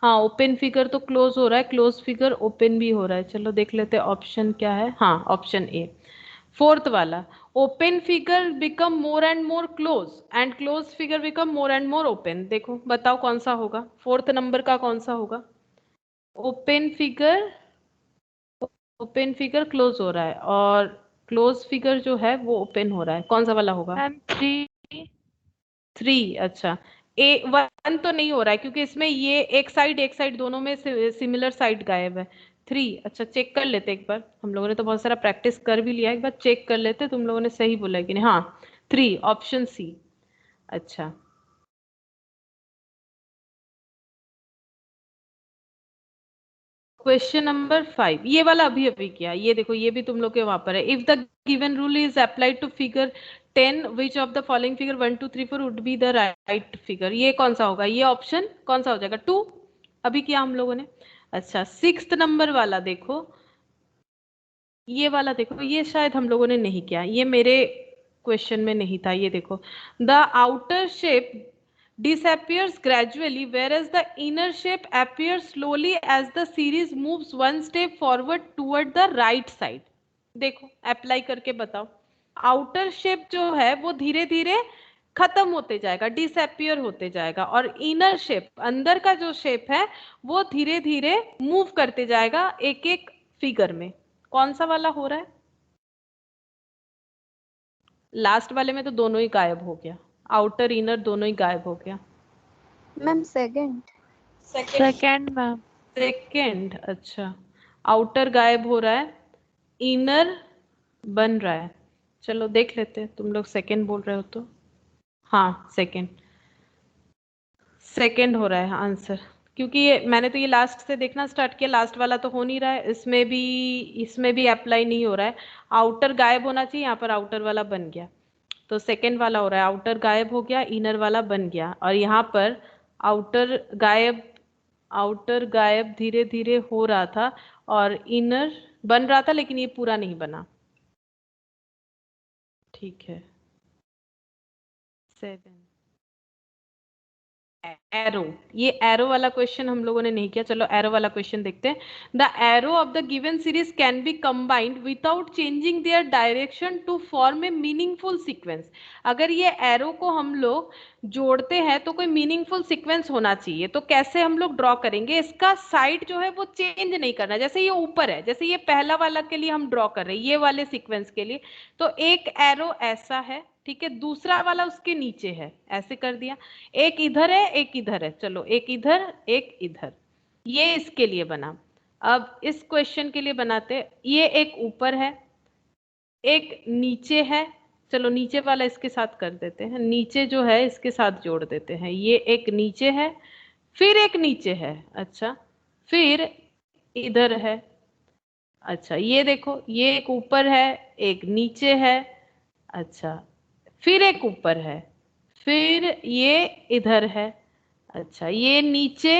हाँ ओपन फिगर तो क्लोज हो रहा है, क्लोज फिगर ओपन भी हो रहा है। चलो देख लेते हैं ऑप्शन क्या है। हाँ ऑप्शन ए। फोर्थ वाला, open figure become more and more close and close figure become more and more open. देखो बताओ कौन सा होगा, फोर्थ नंबर का कौन सा होगा? Open figure, open figure close हो रहा है और क्लोज फिगर जो है वो ओपन हो रहा है, कौन सा वाला होगा? मैम 3। 3। अच्छा, ए 1 तो नहीं हो रहा है क्योंकि इसमें ये एक साइड दोनों में सिमिलर साइड गायब है। 3। अच्छा चेक कर लेते एक बार, हम लोगों ने तो बहुत सारा प्रैक्टिस कर भी लिया है, एक बार चेक कर लेते तुम लोगों ने सही बोला है कि नहीं। हाँ 3, ऑप्शन सी। अच्छा क्वेश्चन नंबर 5 ये वाला अभी अभी किया, ये देखो ये भी तुम लोग के वहां पर है। If the given rule is applied to figure 10 which of the following figure 1 2 3 4 would be the right figure. ये कौन सा होगा? ये ऑप्शन कौन सा हो जाएगा? 2 अभी किया हम लोगों ने। अच्छा 6th नंबर वाला देखो, ये वाला देखो, ये शायद हम लोगों ने नहीं किया, ये मेरे क्वेश्चन में नहीं था। ये देखो, the outer shape disappears gradually whereas the inner shape appears slowly as the series moves one step forward toward the right side। देखो अप्लाई करके बताओ, आउटर शेप जो है वो धीरे धीरे खत्म होते जाएगा, डिसअपियर होते जाएगा, और इनर शेप अंदर का जो शेप है वो धीरे धीरे मूव करते जाएगा एक एक फिगर में। कौन सा वाला हो रहा है? लास्ट वाले में तो दोनों ही गायब हो गया, आउटर इनर दोनों ही गायब हो गया। Ma'am second. Second. Second ma'am. Second, अच्छा आउटर गायब हो रहा है, इनर बन रहा है। चलो देख लेते हैं, तुम लोग सेकंड बोल रहे हो तो हाँ सेकंड, सेकंड हो रहा है आंसर। क्योंकि ये मैंने तो ये लास्ट से देखना स्टार्ट किया, लास्ट वाला तो हो नहीं रहा है, इसमें भी अप्लाई नहीं हो रहा है। आउटर गायब होना चाहिए, यहाँ पर आउटर वाला बन गया, तो सेकेंड वाला हो रहा है, आउटर गायब हो गया, इनर वाला बन गया, और यहाँ पर आउटर गायब धीरे धीरे हो रहा था और इनर बन रहा था, लेकिन ये पूरा नहीं बना। ठीक है, 7 एरो, ये एरो वाला क्वेश्चन हम लोगों ने नहीं किया, चलो एरो वाला क्वेश्चन देखते हैं। The arrow of the given series can be combined without changing their direction to form a meaningful sequence. अगर ये एरो को हम लोग जोड़ते हैं तो कोई मीनिंगफुल सीक्वेंस होना चाहिए, तो कैसे हम लोग ड्रॉ करेंगे? इसका साइड जो है वो चेंज नहीं करना, जैसे ये ऊपर है, जैसे ये पहला वाला के लिए हम ड्रॉ कर रहे हैं, ये वाले सीक्वेंस के लिए, तो एक एरो ऐसा है, ठीक है, दूसरा वाला उसके नीचे है, ऐसे कर दिया, एक इधर है एक इधर है, चलो एक इधर एक इधर, ये इसके लिए बना। अब इस क्वेश्चन के लिए बनाते, ये एक ऊपर है एक नीचे है, चलो नीचे वाला इसके साथ कर देते हैं, नीचे जो है इसके साथ जोड़ देते हैं, ये एक नीचे है फिर एक नीचे है, अच्छा फिर इधर है, अच्छा ये देखो ये एक ऊपर है एक नीचे है, अच्छा फिर एक ऊपर है फिर ये इधर है, अच्छा ये नीचे,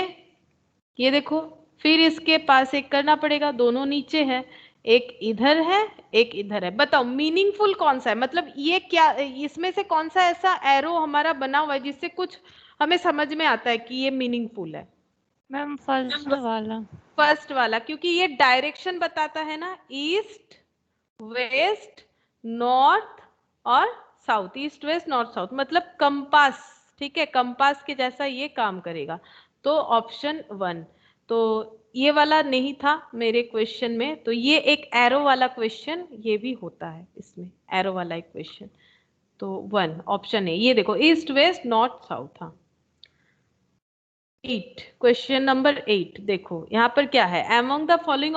ये देखो फिर इसके पास एक करना पड़ेगा, दोनों नीचे है, एक इधर है एक इधर है। बताओ मीनिंगफुल कौन सा है, मतलब ये क्या, इसमें से कौन सा ऐसा एरो हमारा बना हुआ है जिससे कुछ हमें समझ में आता है कि ये मीनिंगफुल है? मैम फर्स्ट वाला। फर्स्ट वाला, क्योंकि ये डायरेक्शन बताता है ना, ईस्ट वेस्ट नॉर्थ और south, east west north south, मतलब कंपास, ठीक है, कंपास के जैसा ये काम करेगा। तो ऑप्शन 1, तो ये वाला नहीं था मेरे क्वेश्चन में, तो ये एक एरो वाला क्वेश्चन ये भी होता है, इसमें एरो वाला एक क्वेश्चन, तो 1 ऑप्शन है, ये देखो ईस्ट वेस्ट नॉर्थ साउथ। हाँ 8, क्वेश्चन नंबर 8 देखो यहाँ पर क्या है, among the following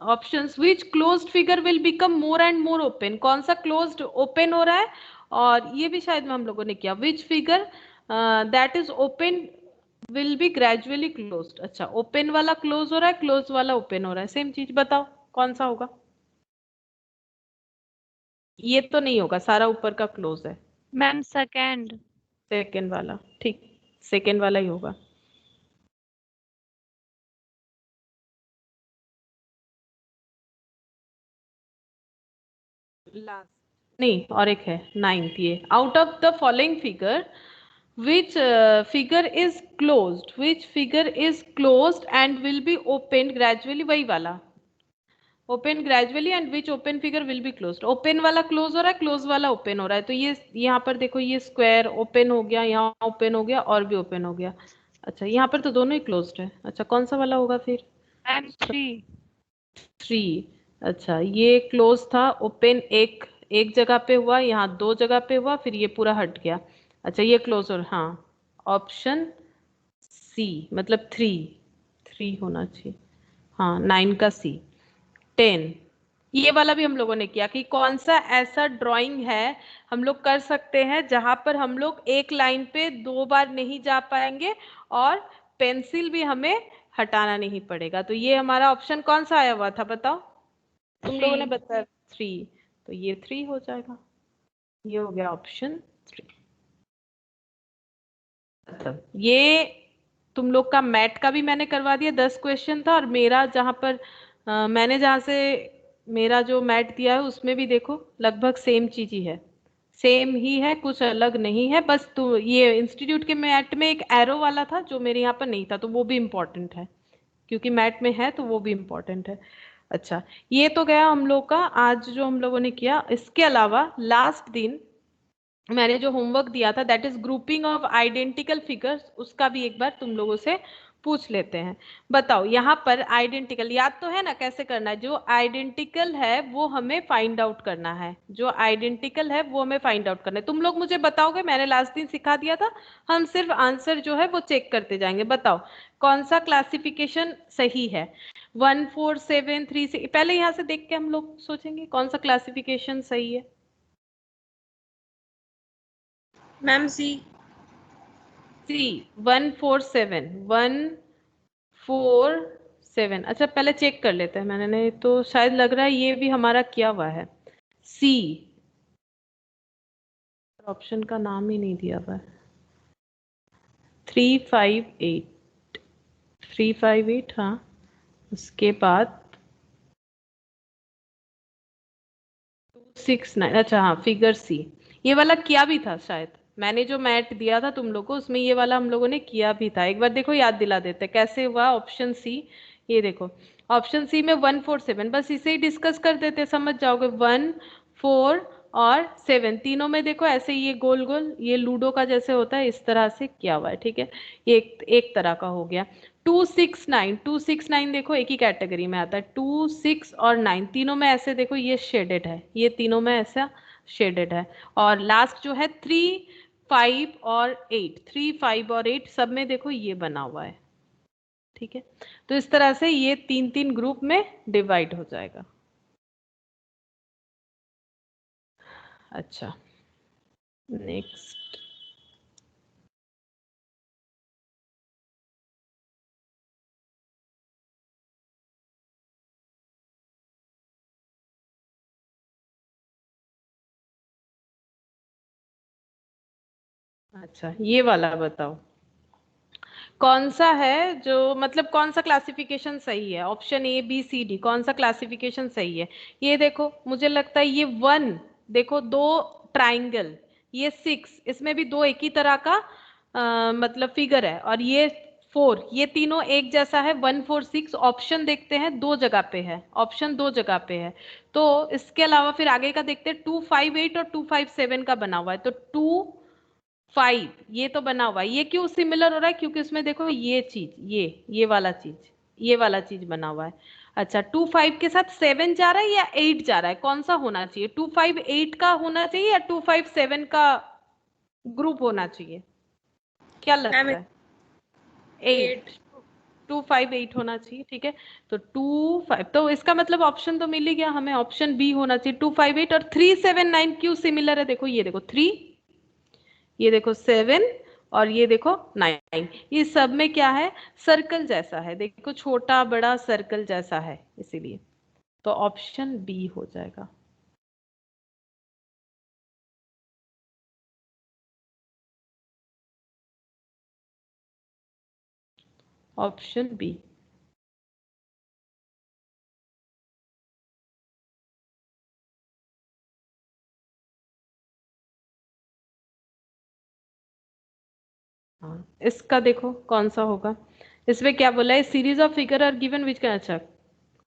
options which closed figure will become more and more open, कौन सा closed open हो रहा है, और ये भी शायद में हम लोगों ने किया, which figure that is open will be gradually closed। अच्छा open वाला close हो रहा है, close वाला open हो रहा है, सेम चीज, बताओ कौन सा होगा? ये तो नहीं होगा, सारा ऊपर का क्लोज है। Ma'am second. सेकेंड वाला, ठीक, सेकेंड वाला ही होगा। लास्ट नहीं, और एक है 9th, ये out of the following figure which figure is closed and will be opened gradually, वही वाला, open gradually and which open figure will be closed, open वाला close हो रहा है close वाला open हो रहा है, तो ये यहाँ पर देखो ये स्क्वायर ओपन हो गया, यहाँ ओपन हो गया और भी ओपन हो गया, अच्छा यहाँ पर तो दोनों ही क्लोज्ड है, अच्छा कौन सा वाला होगा फिर? मैम 3, अच्छा ये क्लोज था, ओपन एक जगह पे हुआ, यहाँ 2 जगह पे हुआ, फिर ये पूरा हट गया, अच्छा ये क्लोज और, हाँ ऑप्शन सी, मतलब 3 होना चाहिए, हाँ 9 का सी। 10, ये वाला भी हम लोगों ने किया कि कौन सा ऐसा ड्राइंग है हम लोग कर सकते हैं जहां पर हम लोग एक लाइन पे 2 बार नहीं जा पाएंगे और पेंसिल भी हमें हटाना नहीं पड़ेगा, तो ये हमारा ऑप्शन कौन सा आया हुआ था बताओ? तुम लोगों ने बताया 3, तो ये 3 हो जाएगा, ये हो गया ऑप्शन 3। मतलब ये तुम लोग का मैट का भी मैंने करवा दिया, 10 क्वेश्चन था, और मेरा जहां पर मैंने जहां से मेरा जो मैट दिया है उसमें भी देखो लगभग सेम चीज ही है, सेम ही है, कुछ अलग नहीं है, बस तो ये इंस्टीट्यूट के मैट में एक एरो वाला था जो मेरे यहाँ पर नहीं था, तो वो भी इम्पोर्टेंट है, क्योंकि मैट में है तो वो भी इम्पोर्टेंट है। अच्छा ये तो गया हम लोग का आज जो हम लोगों ने किया, इसके अलावा लास्ट दिन मैंने जो होमवर्क दिया था that is grouping of identical figures, उसका भी एक बार तुम लोगों से पूछ लेते हैं। बताओ यहाँ पर आइडेंटिकल याद तो है ना कैसे करना है, जो आइडेंटिकल है वो हमें फाइंड आउट करना है, जो आइडेंटिकल है वो हमें फाइंड आउट करना है, तुम लोग मुझे बताओगे, मैंने लास्ट दिन सिखा दिया था, हम सिर्फ आंसर जो है वो चेक करते जाएंगे। बताओ कौन सा क्लासिफिकेशन सही है, 1 4 7 3 6, पहले यहाँ से देख के हम लोग सोचेंगे कौन सा क्लासिफिकेशन सही है। मैम सी। सी 147 अच्छा पहले चेक कर लेते हैं, मैंने तो शायद लग रहा है ये भी हमारा किया हुआ है। सी ऑप्शन का नाम ही नहीं दिया हुआ है। 358 हाँ, उसके बाद 269 अच्छा हाँ फिगर सी, ये वाला किया भी था शायद, मैंने जो मैट दिया था तुम लोग को उसमें ये वाला हम लोगों ने किया भी था। एक बार देखो याद दिला देते हैं कैसे हुआ ऑप्शन सी। ये देखो ऑप्शन सी में 147, बस इसे ही डिस्कस कर देते हैं, समझ जाओगे। 1 4 और 7 तीनों में देखो ऐसे ये गोल गोल ये लूडो का जैसे होता है इस तरह से किया हुआ है, ठीक है। ये एक तरह का हो गया। 269 देखो एक ही कैटेगरी में आता है। 2 6 और 9 तीनों में ऐसे देखो ये शेडेड है, ये तीनों में ऐसा शेडेड है। और लास्ट जो है 3 5 और 8 सब में देखो ये बना हुआ है, ठीक है। तो इस तरह से ये तीन तीन ग्रुप में डिवाइड हो जाएगा। अच्छा नेक्स्ट, अच्छा ये वाला बताओ कौन सा है जो मतलब कौन सा क्लासिफिकेशन सही है। Option A B C D कौन सा क्लासिफिकेशन सही है। ये देखो मुझे लगता है ये 1 देखो 2 ट्राइंगल, ये 6 इसमें भी दो एक ही तरह का मतलब फिगर है, और ये 4 ये तीनों एक जैसा है। 1 4 6 ऑप्शन देखते हैं दो जगह पे है, ऑप्शन दो जगह पे है। तो इसके अलावा फिर आगे का देखते हैं 2 5 8 और 2 5 7 का बना हुआ है। तो 2 5 ये तो बना हुआ है, ये क्यों सिमिलर हो रहा है क्योंकि उसमें देखो ये चीज ये वाला चीज बना हुआ है। अच्छा 2 5 के साथ 7 जा रहा है या 8 जा रहा है, कौन सा होना चाहिए। 2 5 8 का होना चाहिए या 2 5 7 का ग्रुप होना चाहिए, क्या मैम लगता है। 8 8। 2 5 8 होना चाहिए, ठीक है। तो 2 5 तो इसका मतलब ऑप्शन तो मिल ही गया हमें, ऑप्शन बी होना चाहिए 2 5 8। और 3 7 9 क्यों सिमिलर है, देखो ये देखो 3 ये देखो 7 और ये देखो 9, ये सब में क्या है सर्कल जैसा है, देखो छोटा बड़ा सर्कल जैसा है इसीलिए। तो ऑप्शन बी हो जाएगा। Option B. हाँ इसका देखो कौन सा होगा। इसमें क्या बोला है, series of figure are given which can, अच्छा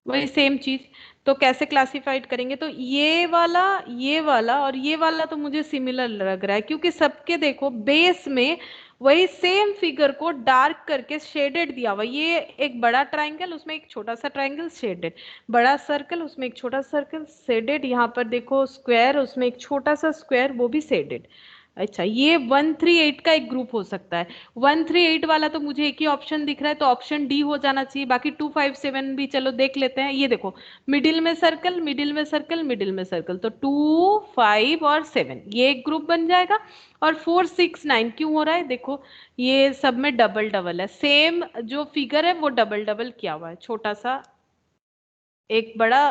वही सेम चीज। तो कैसे क्लासिफाइड करेंगे, तो ये वाला और ये वाला तो मुझे सिमिलर लग रहा है क्योंकि सबके देखो बेस में वही सेम फिगर को डार्क करके शेडेड दिया हुआ। ये एक बड़ा ट्राइंगल उसमें एक छोटा सा ट्राइंगल शेडेड, बड़ा सर्कल उसमें एक छोटा सर्कल शेडेड, यहाँ पर देखो स्क्वायर उसमें एक छोटा सा स्क्वायर वो भी शेडेड। अच्छा ये 1 3 8 का एक ग्रुप हो सकता है। 1 3 8 वाला तो मुझे एक ही ऑप्शन दिख रहा है तो ऑप्शन डी हो जाना चाहिए। बाकी 2 5 7 भी चलो देख लेते हैं। ये देखो मिडिल में सर्कल मिडिल में सर्कल मिडिल में सर्कल, तो 2 5 और 7 ये एक ग्रुप बन जाएगा। और 4 6 9 क्यों हो रहा है, देखो ये सब में डबल डबल है, सेम जो फिगर है वो डबल डबल किया हुआ है। छोटा सा एक बड़ा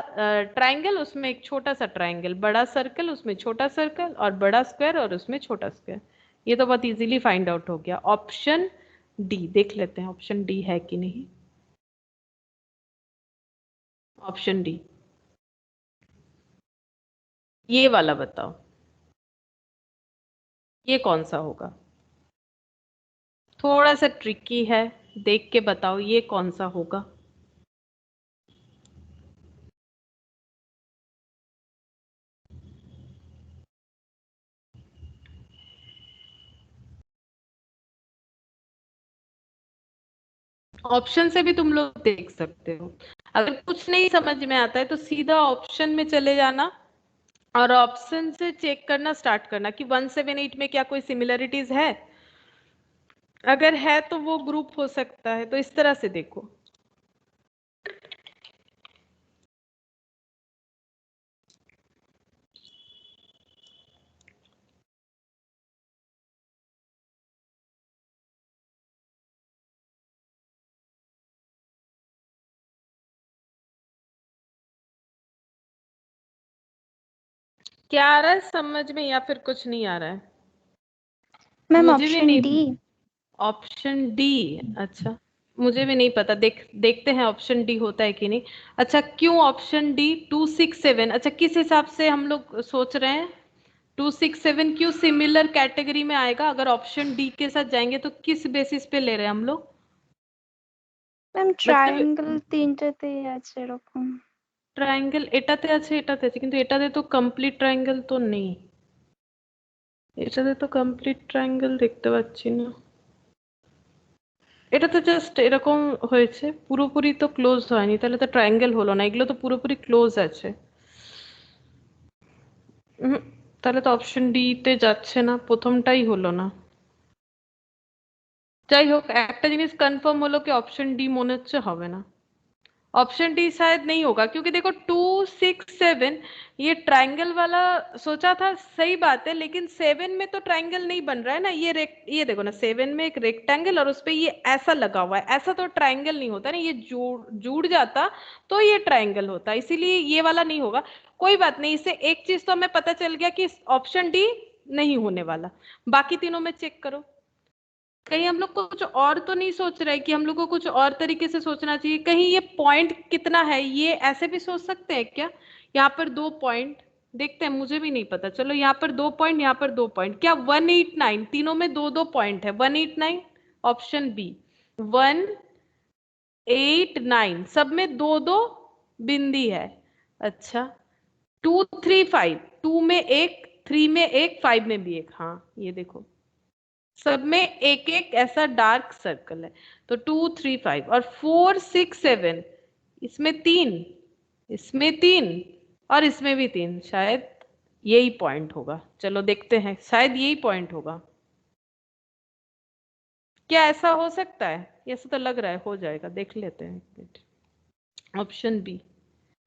ट्राइंगल उसमें एक छोटा सा ट्राइंगल, बड़ा सर्कल उसमें छोटा सर्कल और बड़ा स्क्वायर और उसमें छोटा स्क्वायर। ये तो बहुत इजीली फाइंड आउट हो गया। ऑप्शन डी देख लेते हैं, ऑप्शन डी है कि नहीं। ऑप्शन डी ये वाला बताओ ये कौन सा होगा। थोड़ा सा ट्रिकी है, देख के बताओ ये कौन सा होगा। ऑप्शन से भी तुम लोग देख सकते हो, अगर कुछ नहीं समझ में आता है तो सीधा ऑप्शन में चले जाना और ऑप्शन से चेक करना स्टार्ट करना कि 1 7 8 में क्या कोई सिमिलरिटीज है। अगर है तो वो ग्रुप हो सकता है, तो इस तरह से देखो। क्या आ रहा है समझ में या फिर कुछ नहीं आ रहा है? मैम मुझे भी ऑप्शन नहीं। डी। Option D? अच्छा, मुझे भी नहीं पता। देखते हैं ऑप्शन डी होता है कि नहीं। अच्छा, क्यों ऑप्शन डी 267? अच्छा, किस हिसाब से हम लोग सोच रहे हैं 267 क्यों सिमिलर कैटेगरी में आएगा? अगर ऑप्शन डी के साथ जाएंगे तो किस बेसिस पे ले रहे हैं हम लोग? ম্যাম मतलब ট্রায়াঙ্গেল তিনটাতেই আছে এরকম। ট্রায়াঙ্গেল এটাতে আছে, এটাতে আছে, কিন্তু এটাতে তো কমপ্লিট ট্রায়াঙ্গেল তো নেই। এটাতে তো কমপ্লিট ট্রায়াঙ্গেল দেখতে পাচ্ছি না। এটা তো জাস্ট এরকম হয়েছে, পুরোপুরি তো ক্লোজ হয়নি, তাহলে তো ট্রায়াঙ্গেল হলো না। এগুলো তো পুরোপুরি ক্লোজ আছে। তাহলে তো অপশন ডি তে যাচ্ছে না, প্রথমটাই হলো না। যাই হোক, একটা জিনিস কনফার্ম হলো কি অপশন ডি মনে হচ্ছে হবে না। ऑप्शन डी शायद नहीं होगा, क्योंकि देखो 267 ये ट्रायंगल वाला सोचा था, सही बात है, लेकिन 7 में तो ट्रायंगल नहीं बन रहा है ना। ये देखो ना, 7 में एक रेक्टेंगल और उसपे ये ऐसा लगा हुआ है, ऐसा तो ट्रायंगल नहीं होता ना। ये जुड़ जाता तो ये ट्रायंगल होता, इसीलिए ये वाला नहीं होगा। कोई बात नहीं, इससे एक चीज तो हमें पता चल गया कि ऑप्शन डी नहीं होने वाला। बाकी तीनों में चेक करो, कहीं हम लोग कुछ और तो नहीं सोच रहे कि हम लोग को कुछ और तरीके से सोचना चाहिए। कहीं ये पॉइंट कितना है ये ऐसे भी सोच सकते हैं क्या? यहाँ पर 2 पॉइंट देखते हैं, मुझे भी नहीं पता। चलो यहाँ पर 2 पॉइंट, यहाँ पर 2 पॉइंट, क्या 189? तीनों में 2-2 पॉइंट है। 189 ऑप्शन बी, 189 सब में 2-2 बिंदी है। अच्छा, 235, 2 में एक, 3 में एक, 5 में भी एक। हाँ ये देखो, सब में एक एक ऐसा डार्क सर्कल है। तो 235 और 467, इसमें 3, इसमें 3 और इसमें भी 3। शायद यही पॉइंट होगा। चलो देखते हैं, शायद यही पॉइंट होगा। क्या ऐसा हो सकता है? ऐसा तो लग रहा है हो जाएगा, देख लेते हैं। ऑप्शन बी,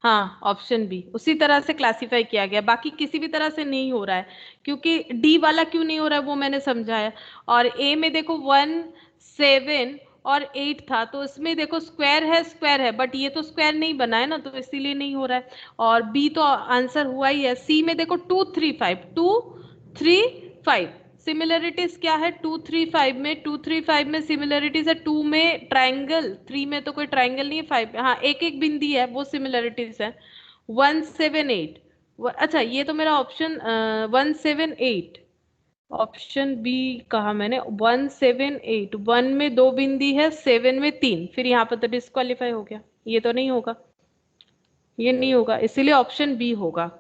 हाँ ऑप्शन बी उसी तरह से क्लासिफाई किया गया, बाकी किसी भी तरह से नहीं हो रहा है। क्योंकि डी वाला क्यों नहीं हो रहा है वो मैंने समझाया। और ए में देखो 1, 7 और 8 था, तो इसमें देखो स्क्वायर है, बट ये तो स्क्वायर नहीं बना है ना, तो इसीलिए नहीं हो रहा है। और बी तो आंसर हुआ ही है। सी में देखो 235 सिमिलरिटीज क्या है 235 में? 235 में सिमिलरिटीज है 2 में ट्राइंगल, 3 में तो कोई ट्राइंगल नहीं है, 5 हाँ एक एक बिंदी है, वो सिमिलरिटीज है। 178, अच्छा ये तो मेरा ऑप्शन 178, ऑप्शन बी कहा मैंने 178। 1 में 2 बिंदी है, 7 में 3, फिर यहाँ पर तो डिस्क्वालीफाई हो गया। ये तो नहीं होगा, ये नहीं होगा, इसीलिए ऑप्शन बी होगा।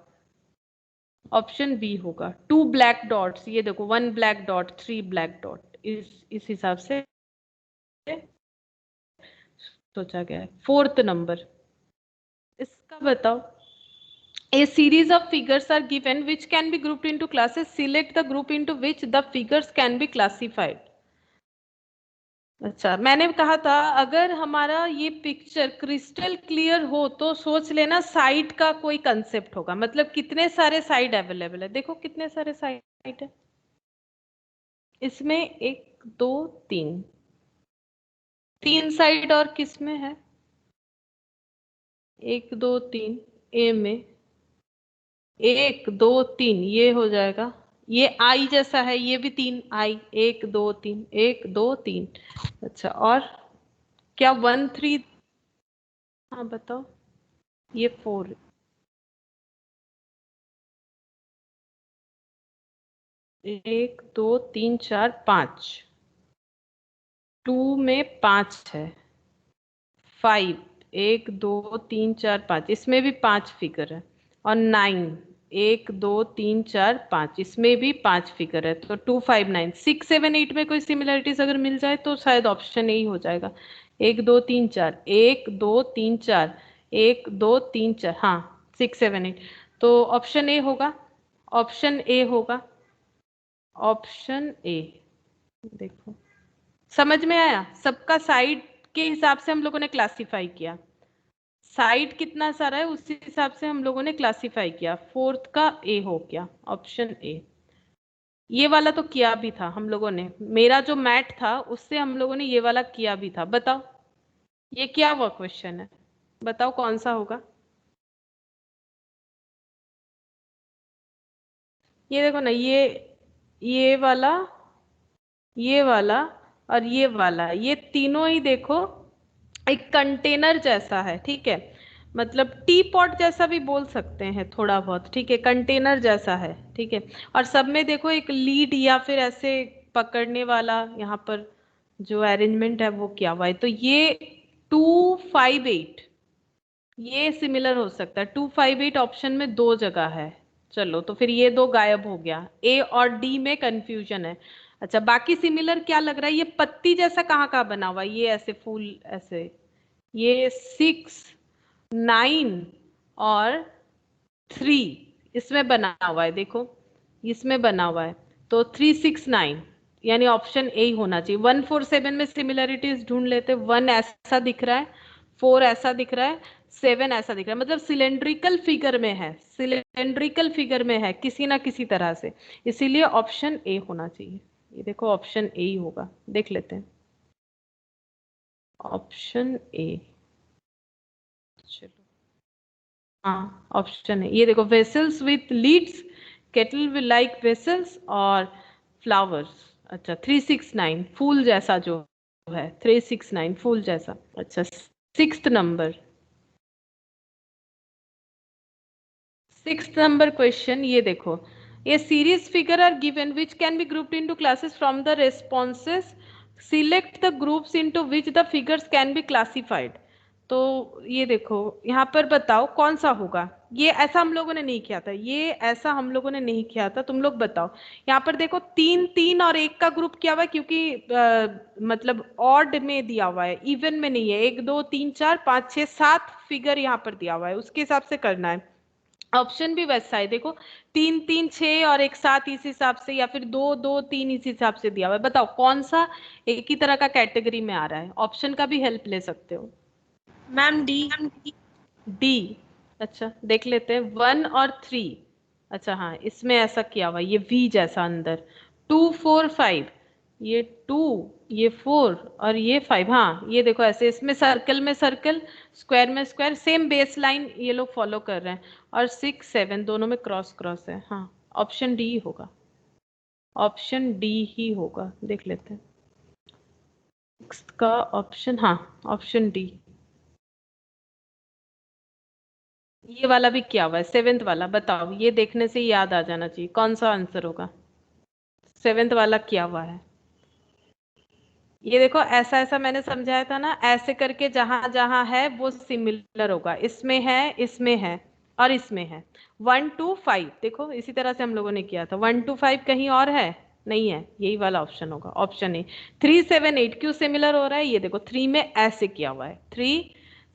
ऑप्शन बी होगा। 2 ब्लैक डॉट्स, ये देखो 1 ब्लैक डॉट, 3 ब्लैक डॉट, इस हिसाब से सोचा गया है। 4th नंबर, इसका बताओ। A series of figures are given which can be grouped into classes. Select the group into which the figures can be classified. अच्छा, मैंने कहा था अगर हमारा ये पिक्चर क्रिस्टल क्लियर हो तो सोच लेना साइड का कोई कंसेप्ट होगा। मतलब कितने सारे साइड अवेलेबल है, देखो कितने सारे साइड है इसमें, 1 2 3, 3 साइड। और किस में है? 1 2 3 ए में 1 2 3, ये हो जाएगा। ये आई जैसा है, ये भी 3 आई, 1 2 3 1 2 3। अच्छा, और क्या 1 3? हाँ बताओ, ये 4, 1 2 3 4 5, 2 में 5 है, 5 1 2 3 4 5, इसमें भी 5 फिगर है। और 9 1 2 3 4 5, इसमें भी 5 फिगर है। तो 2 5 9 6 7 8 में कोई सिमिलरिटीज अगर मिल जाए तो शायद ऑप्शन ए हो जाएगा। 1 2 3 4 1 2 3 4 1 2 3 4, हाँ 6 7 8, तो ऑप्शन ए होगा। ऑप्शन ए होगा, ऑप्शन ए। देखो समझ में आया? सबका साइड के हिसाब से हम लोगों ने क्लासिफाई किया, साइड कितना सारा है उसी हिसाब से हम लोगों ने क्लासिफाई किया। 4th का ए हो गया, ऑप्शन ए। ये वाला तो किया भी था हम लोगों ने, मेरा जो मैट था उससे हम लोगों ने ये वाला किया भी था। बताओ ये क्या हुआ क्वेश्चन है, बताओ कौन सा होगा? ये देखो ना, ये वाला, ये वाला और ये वाला, ये तीनों ही देखो एक कंटेनर जैसा है, ठीक है, मतलब टी पॉट जैसा भी बोल सकते हैं थोड़ा बहुत, ठीक है, कंटेनर जैसा है, ठीक है। और सब में देखो एक लीड या फिर ऐसे पकड़ने वाला यहाँ पर जो अरेंजमेंट है वो किया हुआ है। तो ये 258 ये सिमिलर हो सकता है। 258 ऑप्शन में दो जगह है। चलो तो फिर ये दो गायब हो गया, ए और डी में कंफ्यूजन है। अच्छा बाकी सिमिलर क्या लग रहा है, ये पत्ती जैसा कहाँ कहाँ बना हुआ है, ये ऐसे फूल ऐसे, ये 6 9 और 3 इसमें बना हुआ है, देखो इसमें बना हुआ है। तो 369 यानी ऑप्शन ए ही होना चाहिए। 147 में सिमिलरिटीज ढूंढ लेते, 1 ऐसा दिख रहा है, 4 ऐसा दिख रहा है, 7 ऐसा दिख रहा है, मतलब सिलेंड्रिकल फिगर में है, सिलेंड्रिकल फिगर में है किसी ना किसी तरह से, इसीलिए ऑप्शन ए होना चाहिए। ये देखो ऑप्शन ए ही होगा, देख लेते हैं ऑप्शन ए। चलो हाँ ऑप्शन है, ये देखो vessels with lids, kettle will like vessels और फ्लावर्स। अच्छा 369 फूल जैसा जो है, 369 फूल जैसा। अच्छा 6th number, 6th number question, ये देखो, ये series figure are given which can be grouped into classes from the responses, select the groups into which the figures can be classified. तो ये देखो यहाँ पर बताओ कौन सा होगा, ये ऐसा हम लोगों ने नहीं किया था, ये ऐसा हम लोगों ने नहीं किया था, तुम लोग बताओ। यहाँ पर देखो 3 3 और 1 का ग्रुप किया हुआ है, क्योंकि मतलब ऑड में दिया हुआ है, इवन में नहीं है। 1 2 3 4 5 6 7 फिगर यहाँ पर दिया हुआ है, उसके हिसाब से करना है। ऑप्शन भी वैसा है, देखो 3 3 6 और 1 7 इस हिसाब से, या फिर 2 2 3 इस हिसाब से दिया हुआ है। बताओ कौन सा एक ही तरह का कैटेगरी में आ रहा है, ऑप्शन का भी हेल्प ले सकते हो। Ma'am D. डी, अच्छा देख लेते हैं 1 और 3। अच्छा हाँ इसमें ऐसा किया हुआ है, ये वी जैसा अंदर, 2 4 5, ये 2 ये 4 और ये 5, हाँ ये देखो ऐसे, इसमें सर्कल में सर्कल, स्क्वायर में स्क्वायर, सेम बेस लाइन ये लोग फॉलो कर रहे हैं। और 6 7 दोनों में क्रॉस क्रॉस है, हाँ ऑप्शन डी होगा, ऑप्शन डी ही होगा, देख लेते हैं 6 का ऑप्शन, हाँ ऑप्शन डी। ये वाला भी क्या हुआ है 7th वाला, बताओ, ये देखने से ही याद आ जाना चाहिए कौन सा आंसर होगा। 7th वाला क्या हुआ है, ये देखो ऐसा ऐसा मैंने समझाया था ना, ऐसे करके जहां जहां है वो सिमिलर होगा, इसमें है, इसमें है और इसमें है। 1 2 5 देखो इसी तरह से हम लोगों ने किया था, 1 2 5 कहीं और है, नहीं है, यही वाला ऑप्शन होगा, ऑप्शन ए। 3 7 8 क्यों सिमिलर हो रहा है, ये देखो 3 में ऐसे किया हुआ है, 3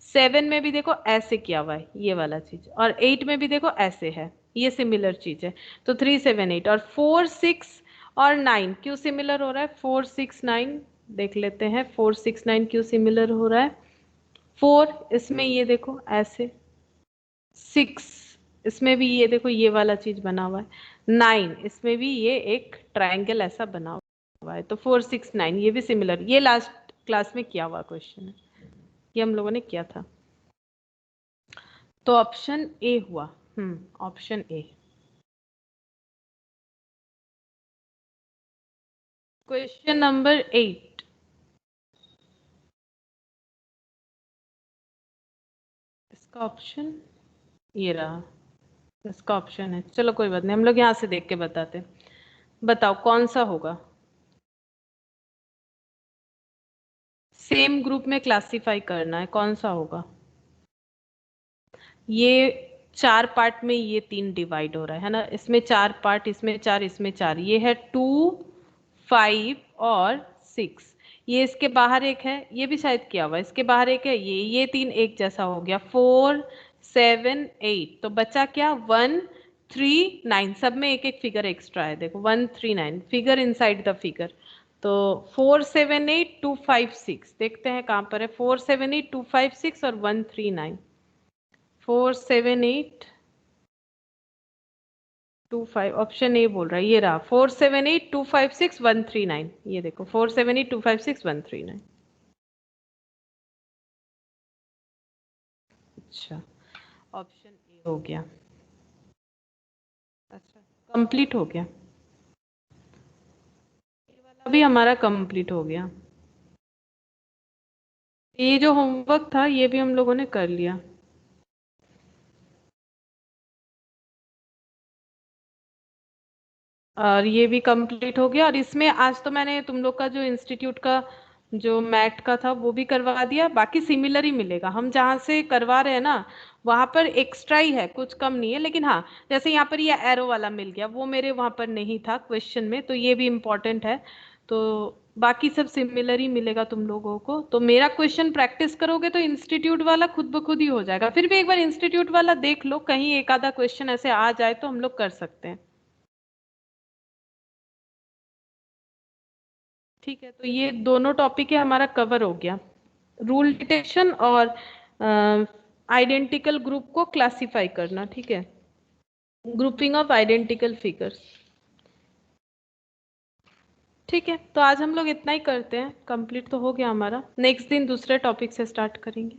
7 में भी देखो ऐसे किया हुआ है, ये वाला चीज, और 8 में भी देखो ऐसे है, ये सिमिलर चीज है। तो 3 7 8 और 4 6 और 9 क्यों सिमिलर हो रहा है, 4 6 9 देख लेते हैं, 4 6 9 क्यों सिमिलर हो रहा है। 4 इसमें ये देखो ऐसे, 6 इसमें भी ये देखो ये वाला चीज बना हुआ है, 9 इसमें भी ये एक ट्रायंगल ऐसा बना हुआ है। तो 4 6 9 ये भी सिमिलर, ये लास्ट क्लास में किया हुआ क्वेश्चन है, ये हम लोगों ने किया था। तो ऑप्शन ए हुआ, ऑप्शन ए। क्वेश्चन नंबर 8, इसका ऑप्शन ये रहा, इसका ऑप्शन है, चलो कोई बात नहीं, हम लोग यहाँ से देख के बताते हैं। बताओ कौन सा होगा, सेम ग्रुप में क्लासिफाई करना है, कौन सा होगा। ये 4 पार्ट में ये 3 डिवाइड हो रहा है ना, इसमें 4 पार्ट, इसमें 4 इसमें 4, ये है 2 5 और 6, ये इसके बाहर एक है, ये भी शायद किया हुआ है, इसके बाहर एक है, ये 3 एक जैसा हो गया, 4 7 8, तो बचा क्या 1 3 9, सब में एक एक फिगर एक्स्ट्रा है, देखो 1 3 9 फिगर इनसाइड द फिगर। तो 4 7 8 2 5 6, देखते हैं कहाँ पर है, 4 7 8 2 5 6 और 1 3 9, 4 7 8 2 5, ऑप्शन ए बोल रहा है, ये रहा 4 7 8 2 5 6 1 3 9, ये देखो 4 7 8 2 5 6 1 3 9। अच्छा ऑप्शन ए हो गया। अच्छा कंप्लीट हो गया, अभी हमारा कंप्लीट हो गया। ये जो होमवर्क था ये भी हम लोगों ने कर लिया। और ये भी कंप्लीट हो गया। और इसमें आज तो मैंने तुम लोग का जो इंस्टीट्यूट का जो मैट का था वो भी करवा दिया, बाकी सिमिलर ही मिलेगा। हम जहाँ से करवा रहे हैं ना वहाँ पर एक्स्ट्रा ही है, कुछ कम नहीं है। लेकिन हाँ, जैसे यहाँ पर ये एरो वाला मिल गया, वो मेरे वहाँ पर नहीं था क्वेश्चन में, तो ये भी इम्पोर्टेंट है। तो बाकी सब सिमिलर ही मिलेगा तुम लोगों को। तो मेरा क्वेश्चन प्रैक्टिस करोगे तो इंस्टीट्यूट वाला खुद ब खुद ही हो जाएगा। फिर भी एक बार इंस्टीट्यूट वाला देख लो, कहीं एक आधा क्वेश्चन ऐसे आ जाए तो हम लोग कर सकते हैं। ठीक है, तो ये दोनों टॉपिक है हमारा कवर हो गया, रूल डिटेक्शन और आइडेंटिकल ग्रुप को क्लासिफाई करना। ठीक है, ग्रुपिंग ऑफ आइडेंटिकल फिगर्स। ठीक है, तो आज हम लोग इतना ही करते हैं, कंप्लीट तो हो गया हमारा। नेक्स्ट दिन दूसरे टॉपिक से स्टार्ट करेंगे।